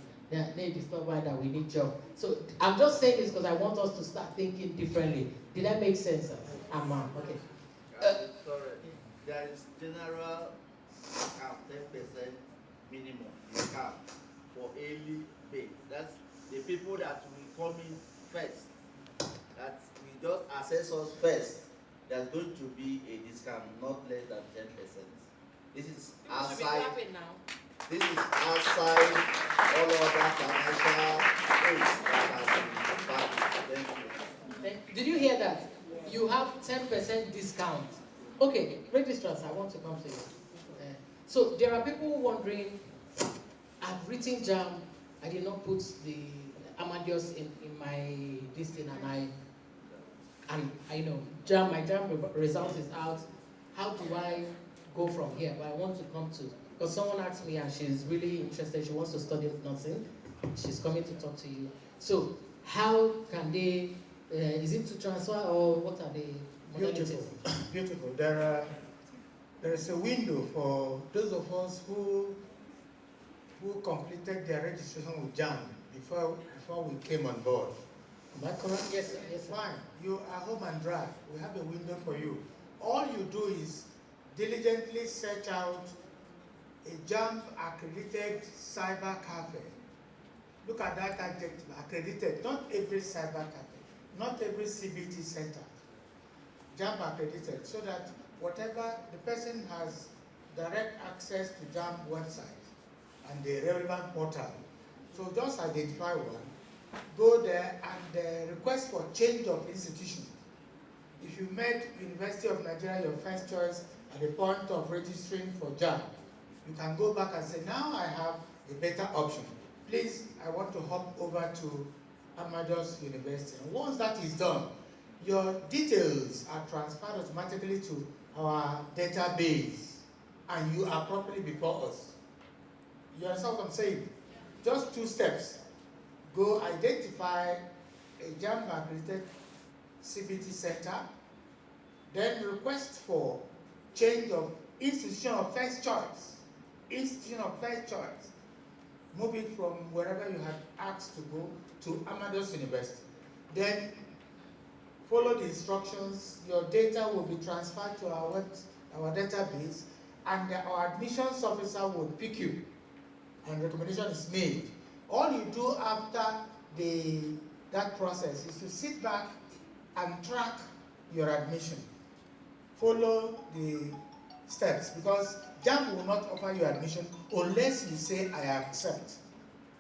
They discover that we need job. So I'm just saying this because I want us to start thinking differently. Did that make sense? Okay. Sorry, there is general 10% minimum you have for early pay. That's the people that will come in first, that we just assess us first. There's going to be a discount not less than 10%. This is outside. This is outside all other financial aids that have been started. Did you hear that? You have 10% discount. Okay, registrars, I want to come to you. So there are people wondering, I've written JAM, I did not put the Amadeus in my listing, and I know my JAM result is out. How do I go from here? But I want to come to, because someone asked me and she's really interested, she wants to study nursing. She's coming to talk to you. So how can they, is it to transfer or what are they? Beautiful, beautiful. There is a window for those of us who completed their registration with JAM before we came on board. Am I correct? Yes, yes. Fine. You are home and dry. We have a window for you. All you do is diligently search out a JAM accredited cyber cafe. Look at that adjective, accredited. Not every cyber cafe, not every CBT center. JAM accredited, so that whatever the person has direct access to JAM website and the relevant portal. So just identify one, go there and request for change of institution. If you met University of Nigeria your first choice at the point of registering for JAM, you can go back and say, now I have a better option. Please, I want to hop over to Amadeus University. And once that is done, your details are transferred automatically to our database, and you are properly before us. You understand what I'm saying? Just 2 steps. Go identify a JAM accredited CBT center, then request for change of institution of first choice. Institution of first choice. Move it from wherever you had asked to go to Amadeus University. Then follow the instructions. Your data will be transferred to our database, and our admissions officer will pick you, and recommendation is made. All you do after that process is to sit back and track your admission. Follow the steps, because JAM will not offer you admission unless you say, I accept.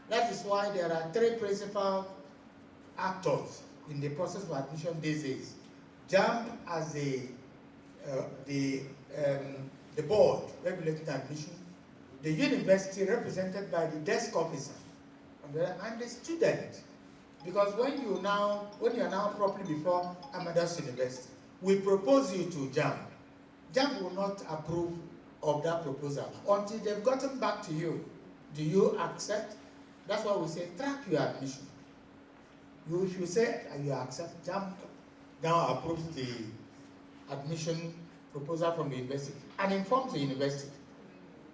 That is why there are 3 principal actors in the process of admission these days. JAM as the board regulating admission, the university represented by the desk officer, and the student. Because when you are now properly before Amadeus University, we propose you to JAM. JAM will not approve of that proposal until they've gotten back to you. Do you accept? That's why we say track your admission. If you say you accept, JAM now approves the admission proposal from the university and informs the university.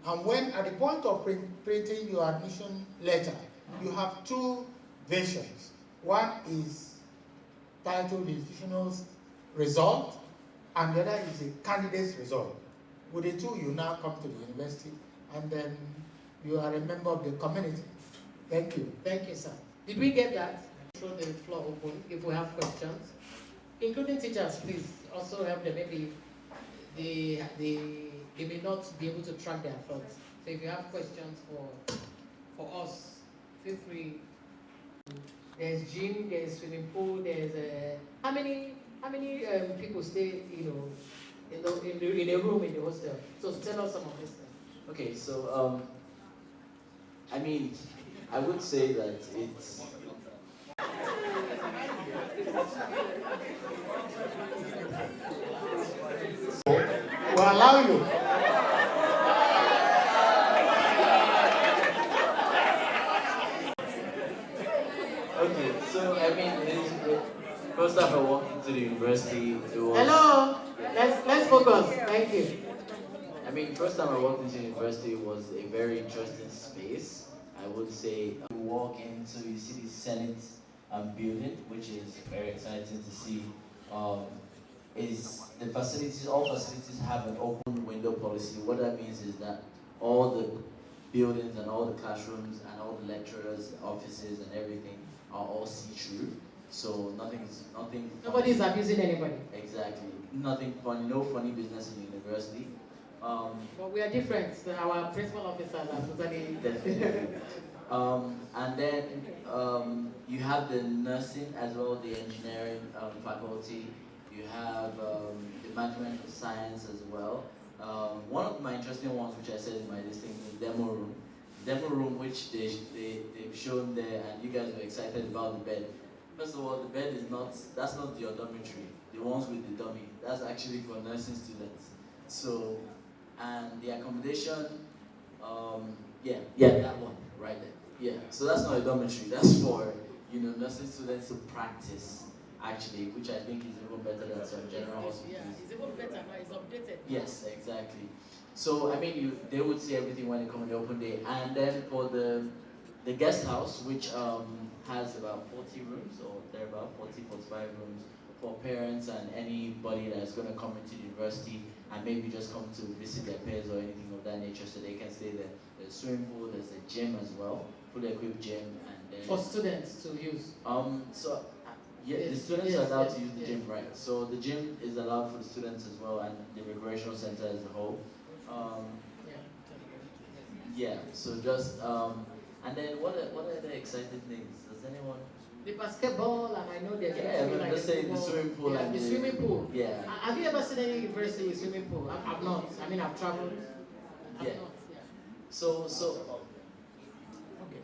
And when at the point of printing your admission letter, you have 2 versions. One is titled the institutional's result, and the other is the candidate's result. With the 2, you now come to the university, and then you are a member of the community. Thank you. Thank you, sir. Did we get that? Throw the floor open if we have questions. Including teachers, please also help them. Maybe they may not be able to track their thoughts. So if you have questions for us, feel free There's gym, there's swimming pool, there's how many people stay, in a room in the hostel? So tell us some of this stuff. Okay, so I mean, I would say that it's We'll allow you. okay. So I mean, first time I walked into the university, it was. Hello. Let's focus. Thank you. I mean, first time I walked into university was a very interesting space. I would say you walk into, you see the Senate building, which is very exciting to see. Is the facilities, all facilities have an open window policy. What that means is that all the buildings and all the classrooms and all the lecturers' offices and everything are all see-through. So nothing. Nobody's abusing anybody. Exactly. Nothing funny, no funny business in the university. But we are different. So our principal officers are totally definitely. And then you have the nursing as well, the engineering faculty. You have the management of science as well. One of my interesting ones, which I said in my listing, is demo room. Demo room, which they've shown there, and you guys were excited about the bed. First of all, the bed is that's not your dormitory. The ones with the dummy, that's actually for nursing students. So, and the accommodation, yeah, that one right there. Yeah, so that's not a dormitory. That's for nursing students to practice. Actually, which I think is even better than some general hospitals. Yeah, it's even better now, it's updated. Yes, exactly. So, I mean, they would see everything when they come on the open day. And then for the guest house, which has about 40 rooms, or there are about 40, 45 rooms for parents and anybody that's going to come into the university and maybe just come to visit their peers or anything of that nature, so they can stay there. There's a swimming pool, there's a gym as well, fully equipped gym. And then, for students to use? Yeah, the students are allowed to use the gym, right? So the gym is allowed for the students as well, and the recreational center as a whole. Yeah. So just and then what are the exciting things? Does anyone? The basketball, and I know there's like just say the swimming pool. Yeah, and the swimming pool. Yeah. Have you ever seen any university with swimming pool? I've not. I mean, I've traveled. I've not. Yeah. So. Okay.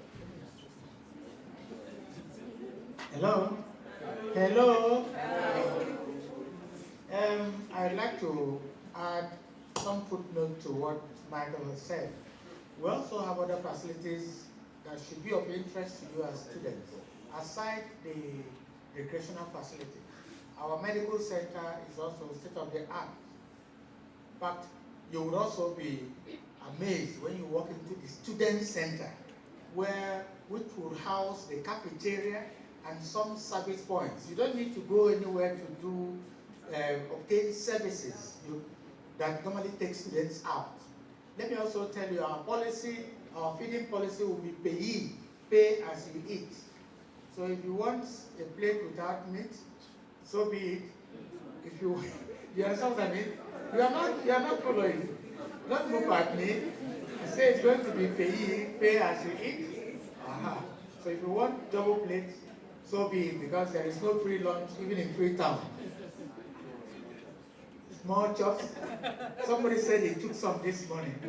Hello. Hello. I'd like to add some footnote to what Michael has said. We also have other facilities that should be of interest to you as students. Aside the recreational facility, our medical center is also state of the art. But you would also be amazed when you walk into the student center, which would house the cafeteria and some service points. You don't need to go anywhere to do obtain services that normally take students out. Let me also tell you, our feeding policy will be pay as you eat. So if you want a plate without meat, so be it. If you understand what I mean? You are not following. Don't look at me. I say it's going to be pay as you eat. So if you want double plate, so be it, because there is no free lunch even in Freetown. Small chops. Somebody said he took some this morning.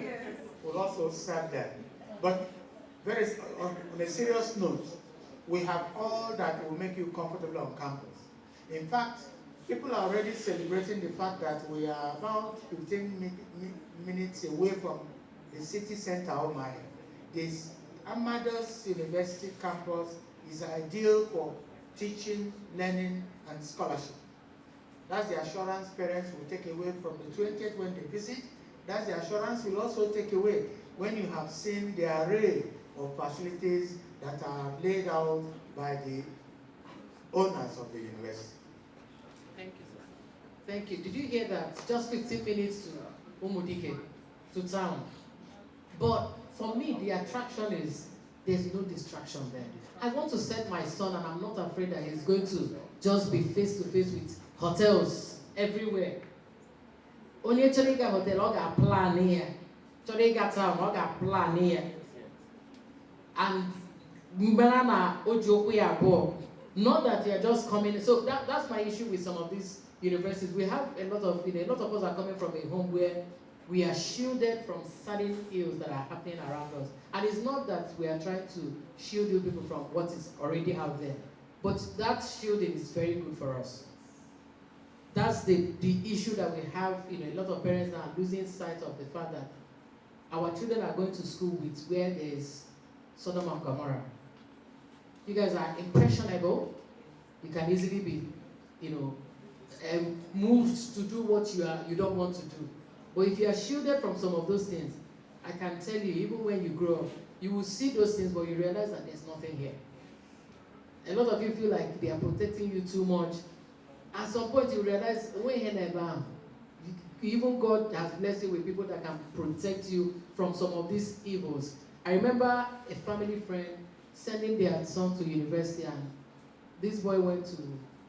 We'll also serve that. But on a serious note, we have all that will make you comfortable on campus. In fact, people are already celebrating the fact that we are about 15 minutes away from the city center of Mali. This Amadeus University campus is ideal for teaching, learning, and scholarship. That's the assurance parents will take away from the 20th when they visit. That's the assurance you'll also take away when you have seen the array of facilities that are laid out by the owners of the university. Thank you, sir. Thank you. Did you hear that? Just 15 minutes to Umudike, to town. But for me, the attraction is there's no distraction there. I want to set my son, and I'm not afraid that he's going to just be face to face with hotels everywhere. Only Choriga hotel, I got plan here. Choriga town, I got plan here. And Not that you're just coming. So that's my issue with some of these universities. We have a lot of us are coming from a home where we are shielded from certain ills that are happening around us. And it's not that we are trying to shield you people from what is already out there, but that shielding is very good for us. That's the issue that we have. A lot of parents are losing sight of the fact that our children are going to school with where there's Sodom and Gomorrah. You guys are impressionable. You can easily be, moved to do what you don't want to do. But if you are shielded from some of those things, I can tell you, even when you grow up, you will see those things, but you realize that there's nothing here. A lot of you feel like they are protecting you too much. At some point, you realize, even God has blessed you with people that can protect you from some of these evils. I remember a family friend sending their son to university, and this boy went to,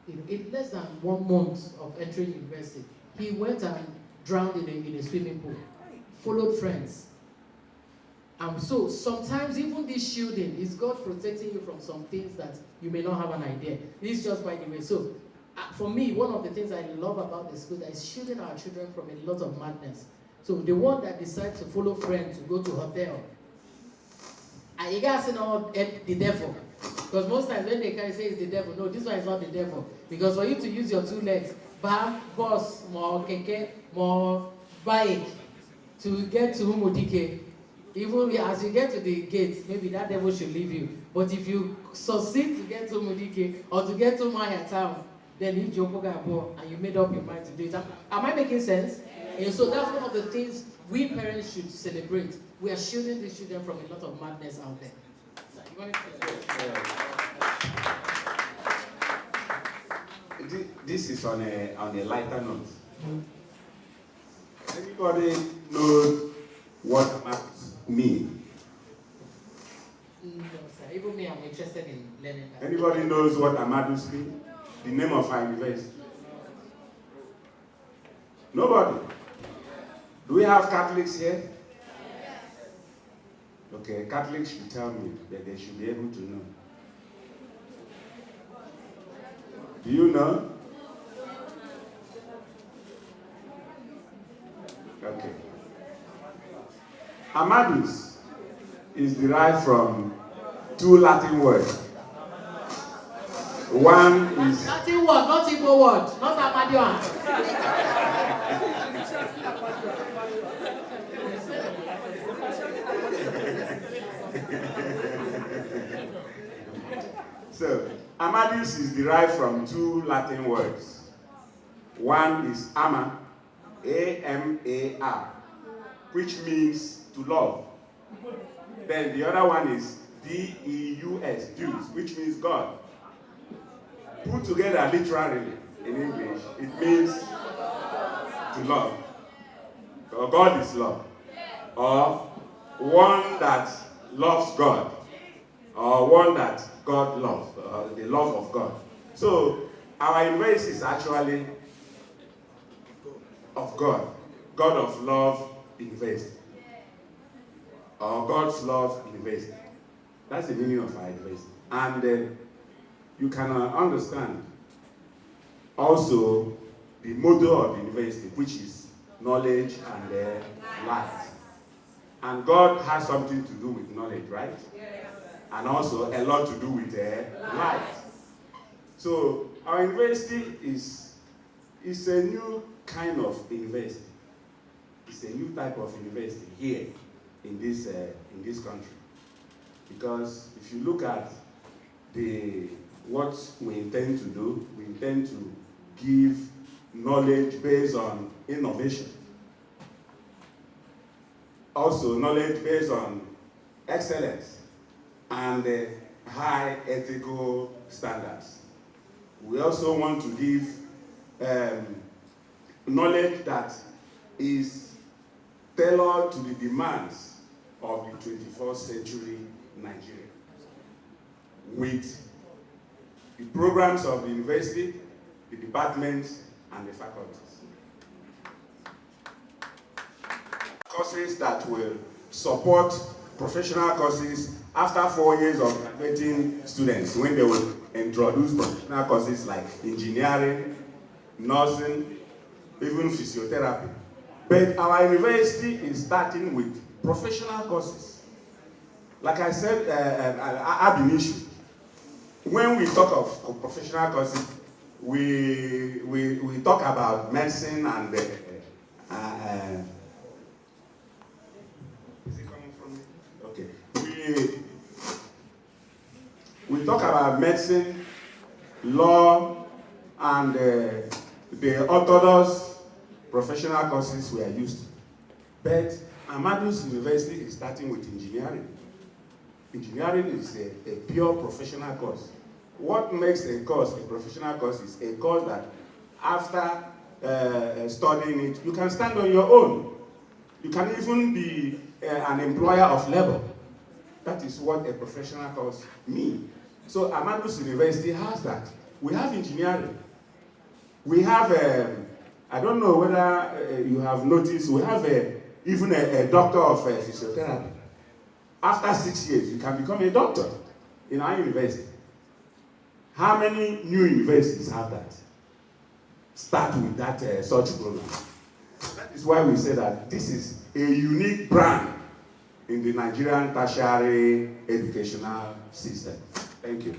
in less than 1 month of entering university, he went and drowned in a swimming pool, followed friends. And so sometimes even this shielding is God protecting you from some things that you may not have an idea. This is just by the way. So for me, one of the things I love about the school is shielding our children from a lot of madness. So the one that decides to follow friends to go to hotel, and you guys know the devil. Because most times when they can say it's the devil, no, this one is not the devil. Because for you to use your 2 legs, bam, bus, more keke, more bike, to get to Humudike, even as you get to the gate, maybe that devil should leave you. But if you succeed to get to Humudike or to get to Maya town, then you jump and you made up your mind to do it. Am I making sense? And so that's one of the things we parents should celebrate. We are shielding the children from a lot of madness out there. This is on a lighter note. Anybody knows what abiastate means? No, sir. Even me, I'm interested in learning that. Anybody knows what Amadeus means? The name of our university? Nobody. Do we have Catholics here? Okay, Catholics should tell me that they should be able to know. Do you know? Okay. Amadeus is derived from 2 Latin words. One is... Latin word, not Igbo word, not Amadeus. So, Amadeus is derived from 2 Latin words. One is ama, A-M-A-R, which means to love. Then the other one is D-E-U-S, Deus, which means God. Put together literally in English, it means to love. Or God is love. Or one that loves God. Or one that God loves, the love of God. So our university is actually of God. God of love university. Or God's love university. That's the meaning of our university. And you can understand also the motto of the university, which is knowledge and light. And God has something to do with knowledge, right? And also a lot to do with light. So our university is a new kind of university. It's a new type of university here in this country. Because if you look at what we intend to do, we intend to give knowledge based on innovation. Also knowledge based on excellence and high ethical standards. We also want to give knowledge that is tailored to the demands of the 21st century Nigeria. With the programs of the university, the departments, and the faculties. Courses that will support professional courses After 4 years of graduating students, when they will introduce professional courses like engineering, nursing, even physiotherapy. But our university is starting with professional courses. Like I said, ab initio, when we talk of professional courses, we talk about medicine and is it coming from me? Okay. We talk about medicine, law, and the orthodox professional courses we are used to. But Amadeus University is starting with engineering. Engineering is a pure professional course. What makes a course a professional course is a course that after studying it, you can stand on your own. You can even be an employer of labor. That is what a professional course means. So Amadeus University has that. We have engineering. We have, I don't know whether you have noticed, we have even a doctor of physiotherapy. After 6 years, you can become a doctor in our university. How many new universities have that? Start with that such program. That is why we say that this is a unique brand in the Nigerian tertiary educational system. Thank you.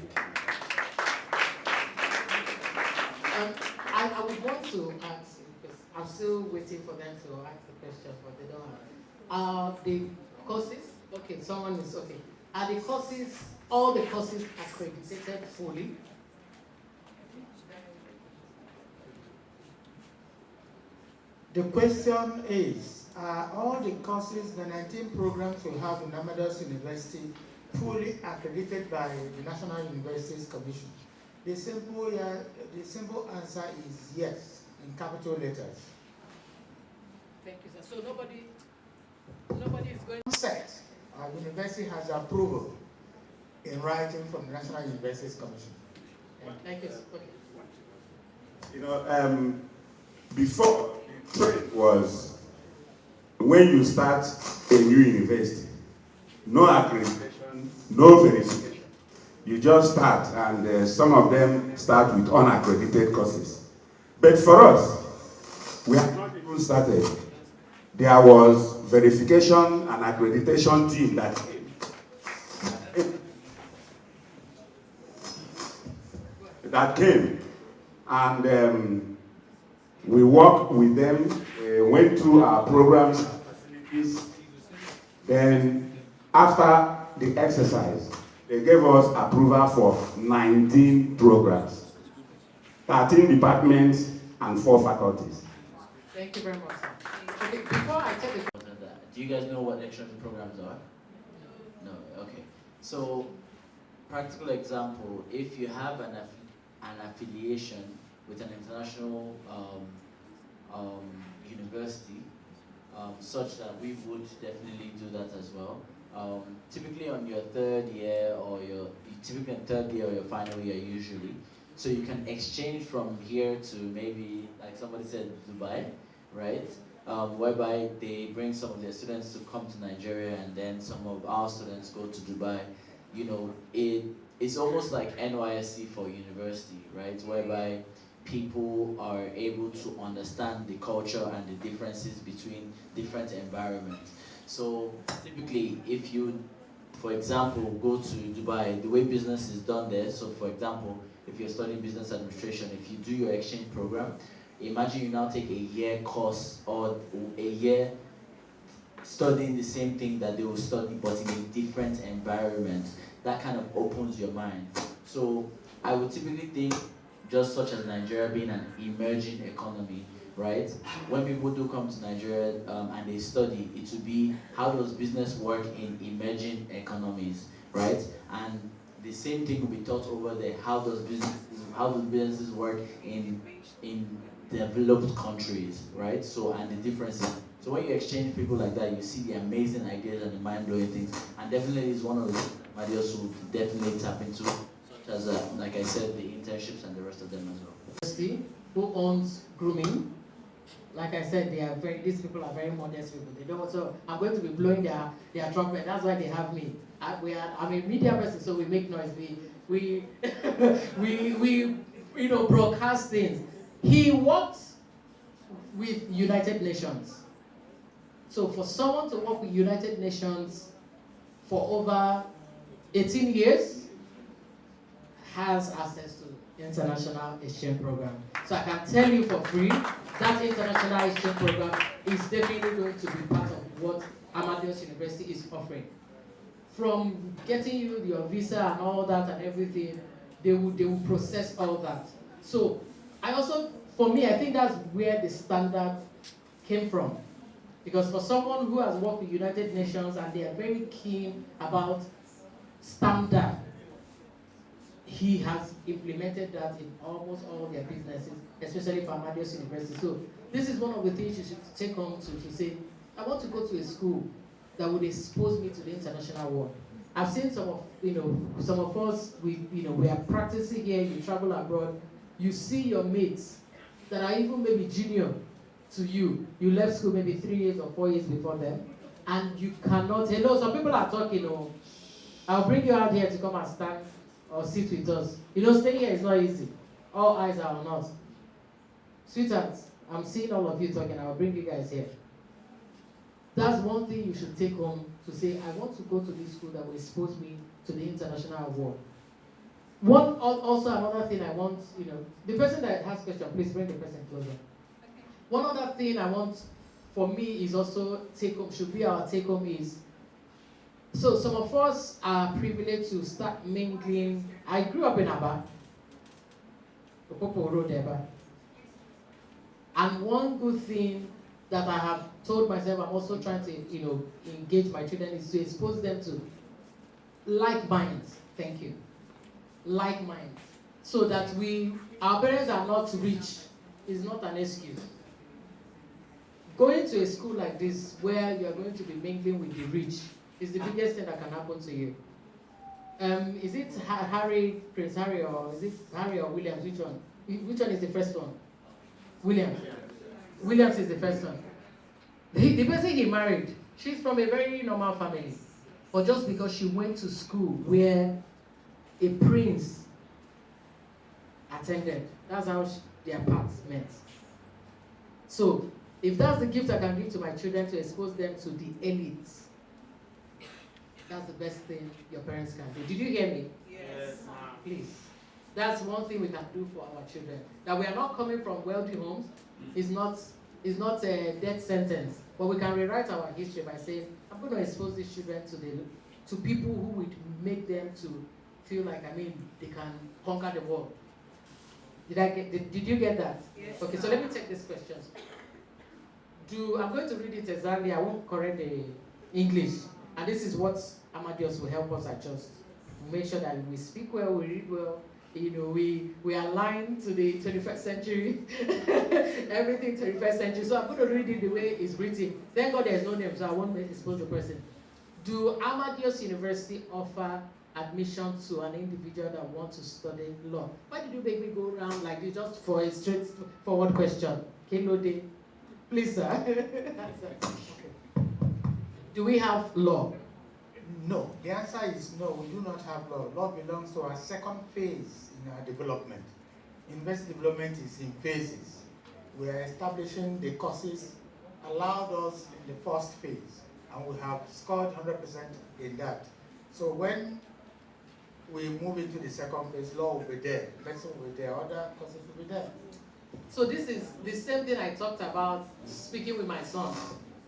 I would want to ask, because I'm still waiting for them to ask the question, but they don't have. Are the courses, okay, someone is, okay. Are the courses, all the courses accredited fully? The question is, are all the courses, the 19 programs we have in Amadeus University, fully accredited by the National Universities Commission? The simple answer is yes, in capital letters. Thank you, sir. So nobody is going to set. Our university has approval in writing from the National Universities Commission. Thank you, sir. Okay. You know, before, the trend was when you start a new university, no accreditation, no verification. You just start, and some of them start with unaccredited courses. But for us, we have not even started. There was verification and accreditation team that came. And we worked with them, went through our programs, facilities. Then after the exercise, they gave us approval for 19 programs, 13 departments, and 4 faculties. Thank you very much. Okay, before I take the... Do you guys know what exchange programs are? No, okay. So, practical example, if you have an affiliation with an international university, such that we would definitely do that as well. Typically on your third year or your final year usually. So you can exchange from here to maybe, like somebody said, Dubai, right? Whereby they bring some of their students to come to Nigeria, and then some of our students go to Dubai. You know, it's almost like NYSC for university, right? Whereby people are able to understand the culture and the differences between different environments. So typically, if you, for example, go to Dubai, the way business is done there, so for example, if you're studying business administration, if you do your exchange program, imagine you now take a year course or a year studying the same thing that they will study but in a different environment. That kind of opens your mind. So I would typically think, just such as Nigeria being an emerging economy, right? When people do come to Nigeria and they study, it will be how does business work in emerging economies, right? And the same thing will be taught over there. How does businesses work in developed countries, right? So, and the differences. So when you exchange people like that, you see the amazing ideas and the mind-blowing things. And definitely is one of the Amadeus will definitely tap into, such as, like I said, the internships and the rest of them as well. Who owns grooming? like I said, these people are very modest people. They don't, so I'm going to be blowing their trumpet. That's why they have me. I'm a media person, so we make noise. We broadcast things. He worked with United Nations. So for someone to work with United Nations for over 18 years, has access to international exchange program. So I can tell you for free, that international exchange program is definitely going to be part of what Amadeus University is offering. From getting you your visa and all that and everything, they will process all that. So for me, I think that's where the standard came from. Because for someone who has worked with United Nations and they are very keen about standard, he has implemented that in almost all their businesses, especially for Amadeus University. So this is one of the things you should take home to say, I want to go to a school that would expose me to the international world. I've seen some of us, we are practicing here, you travel abroad, you see your mates that are even maybe junior to you. You left school maybe 3 years or 4 years before them, and you cannot, some people are talking, I'll bring you out here to come and stand or sit with us. Staying here is not easy. All eyes are on us. Sweethearts, I'm seeing all of you talking. I'll bring you guys here. That's one thing you should take home to say, I want to go to this school that will expose me to the international world. Also another thing I want, the person that has question, please bring the person closer. One other thing I want for me is also take home, should be our take home is, so some of us are privileged to start mingling. I grew up in Aba, Opopo Road, Aba. And one good thing that I have told myself I'm also trying to, engage my children is to expose them to like minds. Thank you. Like minds. So that our parents are not rich is not an excuse. Going to a school like this where you are going to be mingling with the rich is the biggest thing that can happen to you. Is it Harry, Prince Harry, or is it Harry or Williams? Which one? Which one is the first one? Williams. Williams is the first one. The person he married, she's from a very normal family. But just because she went to school where a prince attended, that's how their paths met. So, if that's the gift I can give to my children to expose them to the elites, that's the best thing your parents can do. Did you hear me? Yes, ma'am. Please. That's one thing we can do for our children. That we are not coming from wealthy homes. It's not a death sentence. But we can rewrite our history by saying, I'm going to expose these children to people who would make them to feel like, they can conquer the world. Did you get that? Yes. Okay, so let me take these questions. I'm going to read it exactly. I won't correct the English. And this is what Amadeus will help us adjust. Make sure that we speak well, we read well, we align to the 21st century, everything 21st century. So I'm going to read it the way it's written. Thank God there's no name, so I won't expose the person. Do Amadeus University offer admission to an individual that wants to study law? Why did you make me go around like this just for a straightforward question? Okay, please, sir. Okay. Do we have law? No. The answer is no, we do not have law. Law belongs to our second phase in our development. University development is in phases. We are establishing the courses allowed us in the first phase, and we have scored 100% in that. So when we move into the second phase, law will be there, medicine will be there, other courses will be there. So this is the same thing I talked about speaking with my son.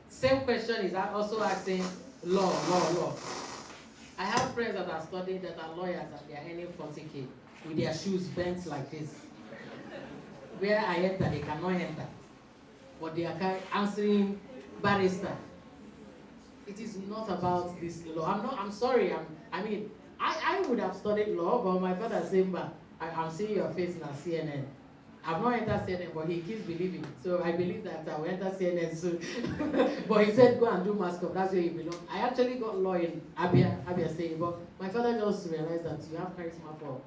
Same question is also asking law. I have friends that are studying that are lawyers and they are earning 40K with their shoes bent like this. Where I enter, they cannot enter. But they are answering barrister. It is not about this law. I'm sorry. I would have studied law, but my father said, I'm seeing your face in CNN. I've not entered CNN, but he keeps believing. So I believe that I will enter CNN soon. But he said, go and do mass comm. That's where you belong. I actually got law in abiastate, but my father just realized that you have charisma for.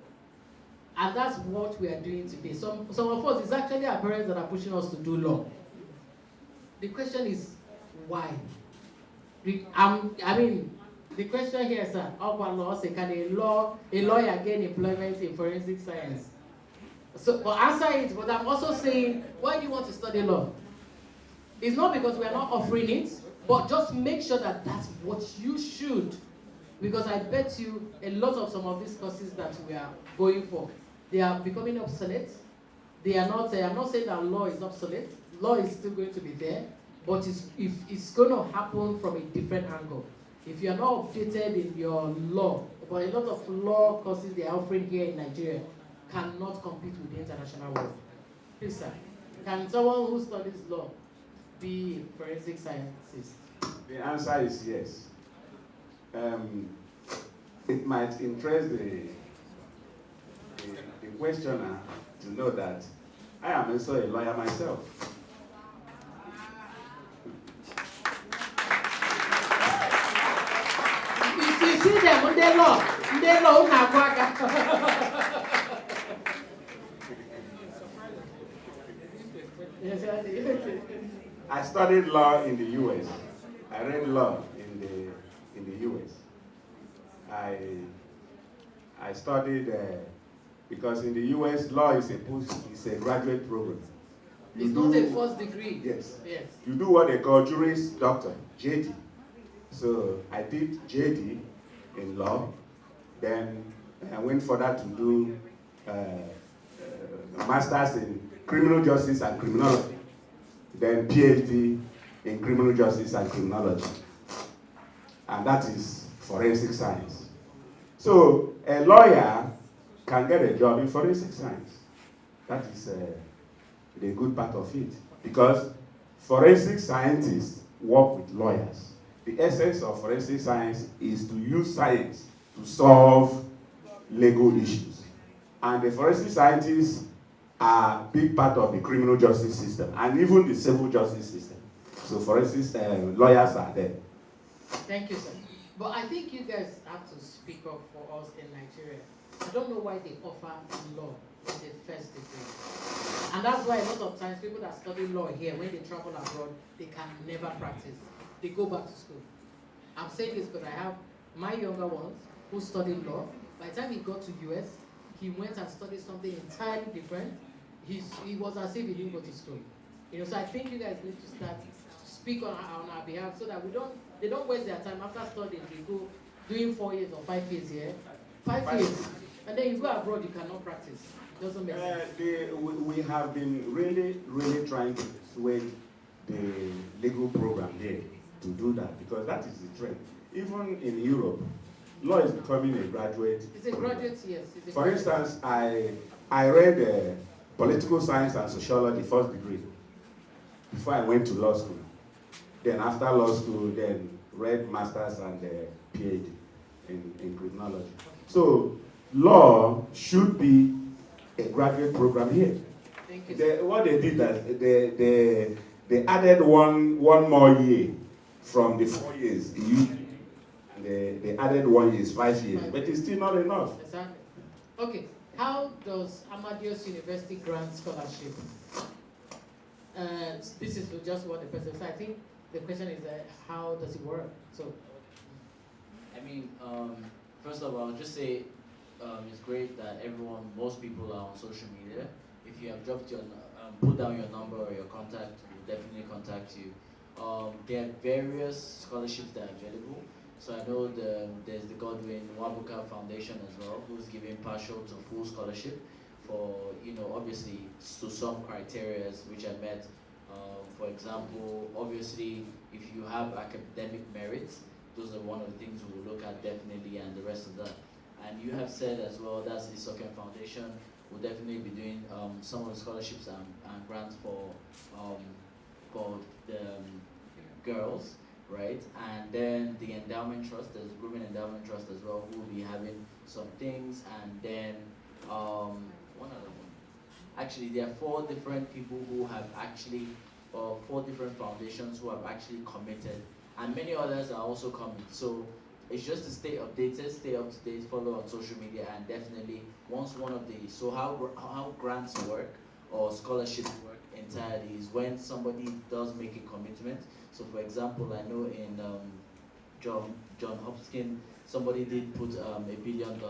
And that's what we are doing today. Some of us, it's actually our parents that are pushing us to do law. The question is, why? I mean, the question here, sir, can a lawyer gain employment in forensic science? So, well, answer it, but I'm also saying, why do you want to study law? It's not because we are not offering it, but just make sure that that's what you should. Because I bet you a lot of some of these courses that we are going for, they are becoming obsolete. They are not, I'm not saying that law is obsolete. Law is still going to be there, but it's going to happen from a different angle. If you are not updated in your law, but a lot of law courses they are offering here in Nigeria cannot compete with the international world. Please, sir, can someone who studies law be a forensic scientist? The answer is yes. It might interest the questioner to know that I am also a lawyer myself. You see them on their law, I studied law in the U.S. I read law in the U.S. I studied because in the U.S. law is a graduate program. It's not a first degree. Yes. Yes. You do what they call Juris Doctor, JD. So I did JD in law. Then I went further to do a master's in criminal justice and criminology. Then PhD in criminal justice and criminology. And that is forensic science. So a lawyer can get a job in forensic science. That is the good part of it. Because forensic scientists work with lawyers. The essence of forensic science is to use science to solve legal issues. And the forensic scientists are a big part of the criminal justice system and even the civil justice system. So forensic lawyers are there. Thank you, sir. But I think you guys have to speak up for us in Nigeria. I don't know why they offer law in the first degree. And that's why a lot of times people that study law here, when they travel abroad, they can never practice. They go back to school. I'm saying this because I have my younger ones who studied law. By the time he got to US, he went and studied something entirely different. He was as if he didn't go to school. So I think you guys need to start to speak on our behalf so that they don't waste their time after studying. They go doing 4 years or 5 years here, 5 years, and then you go abroad, you cannot practice. It doesn't make sense. We have been really, really trying to persuade the legal program here to do that because that is the trend. Even in Europe, law is becoming a graduate. It's a graduate, yes. For instance, I read political science and sociology first degree before I went to law school. Then after law school, then read masters and PhD in criminology. So law should be a graduate program here. Thank you. What they did is they added one more year from the 4 years. They added 1 year, 5 years, but it's still not enough. Exactly. Okay, how does Amadeus University grant scholarship? This is just what the person said. I think the question is how does it work? So, I mean, first of all, I'll just say it's great that most people are on social media. If you have dropped put down your number or your contact, we'll definitely contact you. There are various scholarships that are available. So I know there's the Godwin Wabuka Foundation as well, who's giving partial to full scholarship for, obviously to some criteria which I met. For example, obviously, if you have academic merits, those are one of the things we will look at definitely, and the rest of that. And you have said as well, that's the Soken Foundation. We'll definitely be doing some of the scholarships and grants for the girls, right? And then the endowment trust, there's a women endowment trust as well, who will be having some things. And then one other one. Actually, there are 4 different people who have actually, 4 different foundations who have actually committed, and many others are also coming. So it's just to stay updated, stay up to date, follow on social media, and definitely once one of the, so how grants work or scholarships work in entirety is when somebody does make a commitment. So for example, I know in John Hopkins, somebody did put $1 billion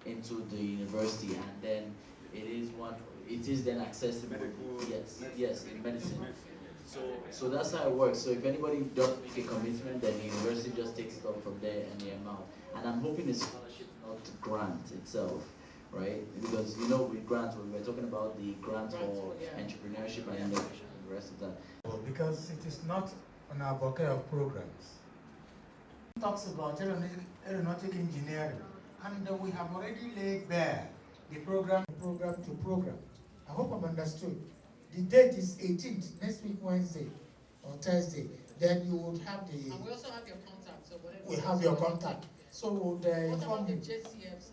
into the university, and then it is then accessible. Yes, in medicine. So that's how it works. So if anybody does make a commitment, then the university just takes it up from there and the amount. And I'm hoping it's scholarship, not the grant itself, right? Because with grants, we were talking about the grant for entrepreneurship and innovation and the rest of that. Well, because it is not on our bouquet of programs. It talks about aeronautic engineering, and we have already laid bare the program to program. I hope I'm understood. The date is 18th, next week Wednesday or Thursday. Then you would have the. And we also have your contact. So whatever. We have your contact. So we'll inform you. JCFs.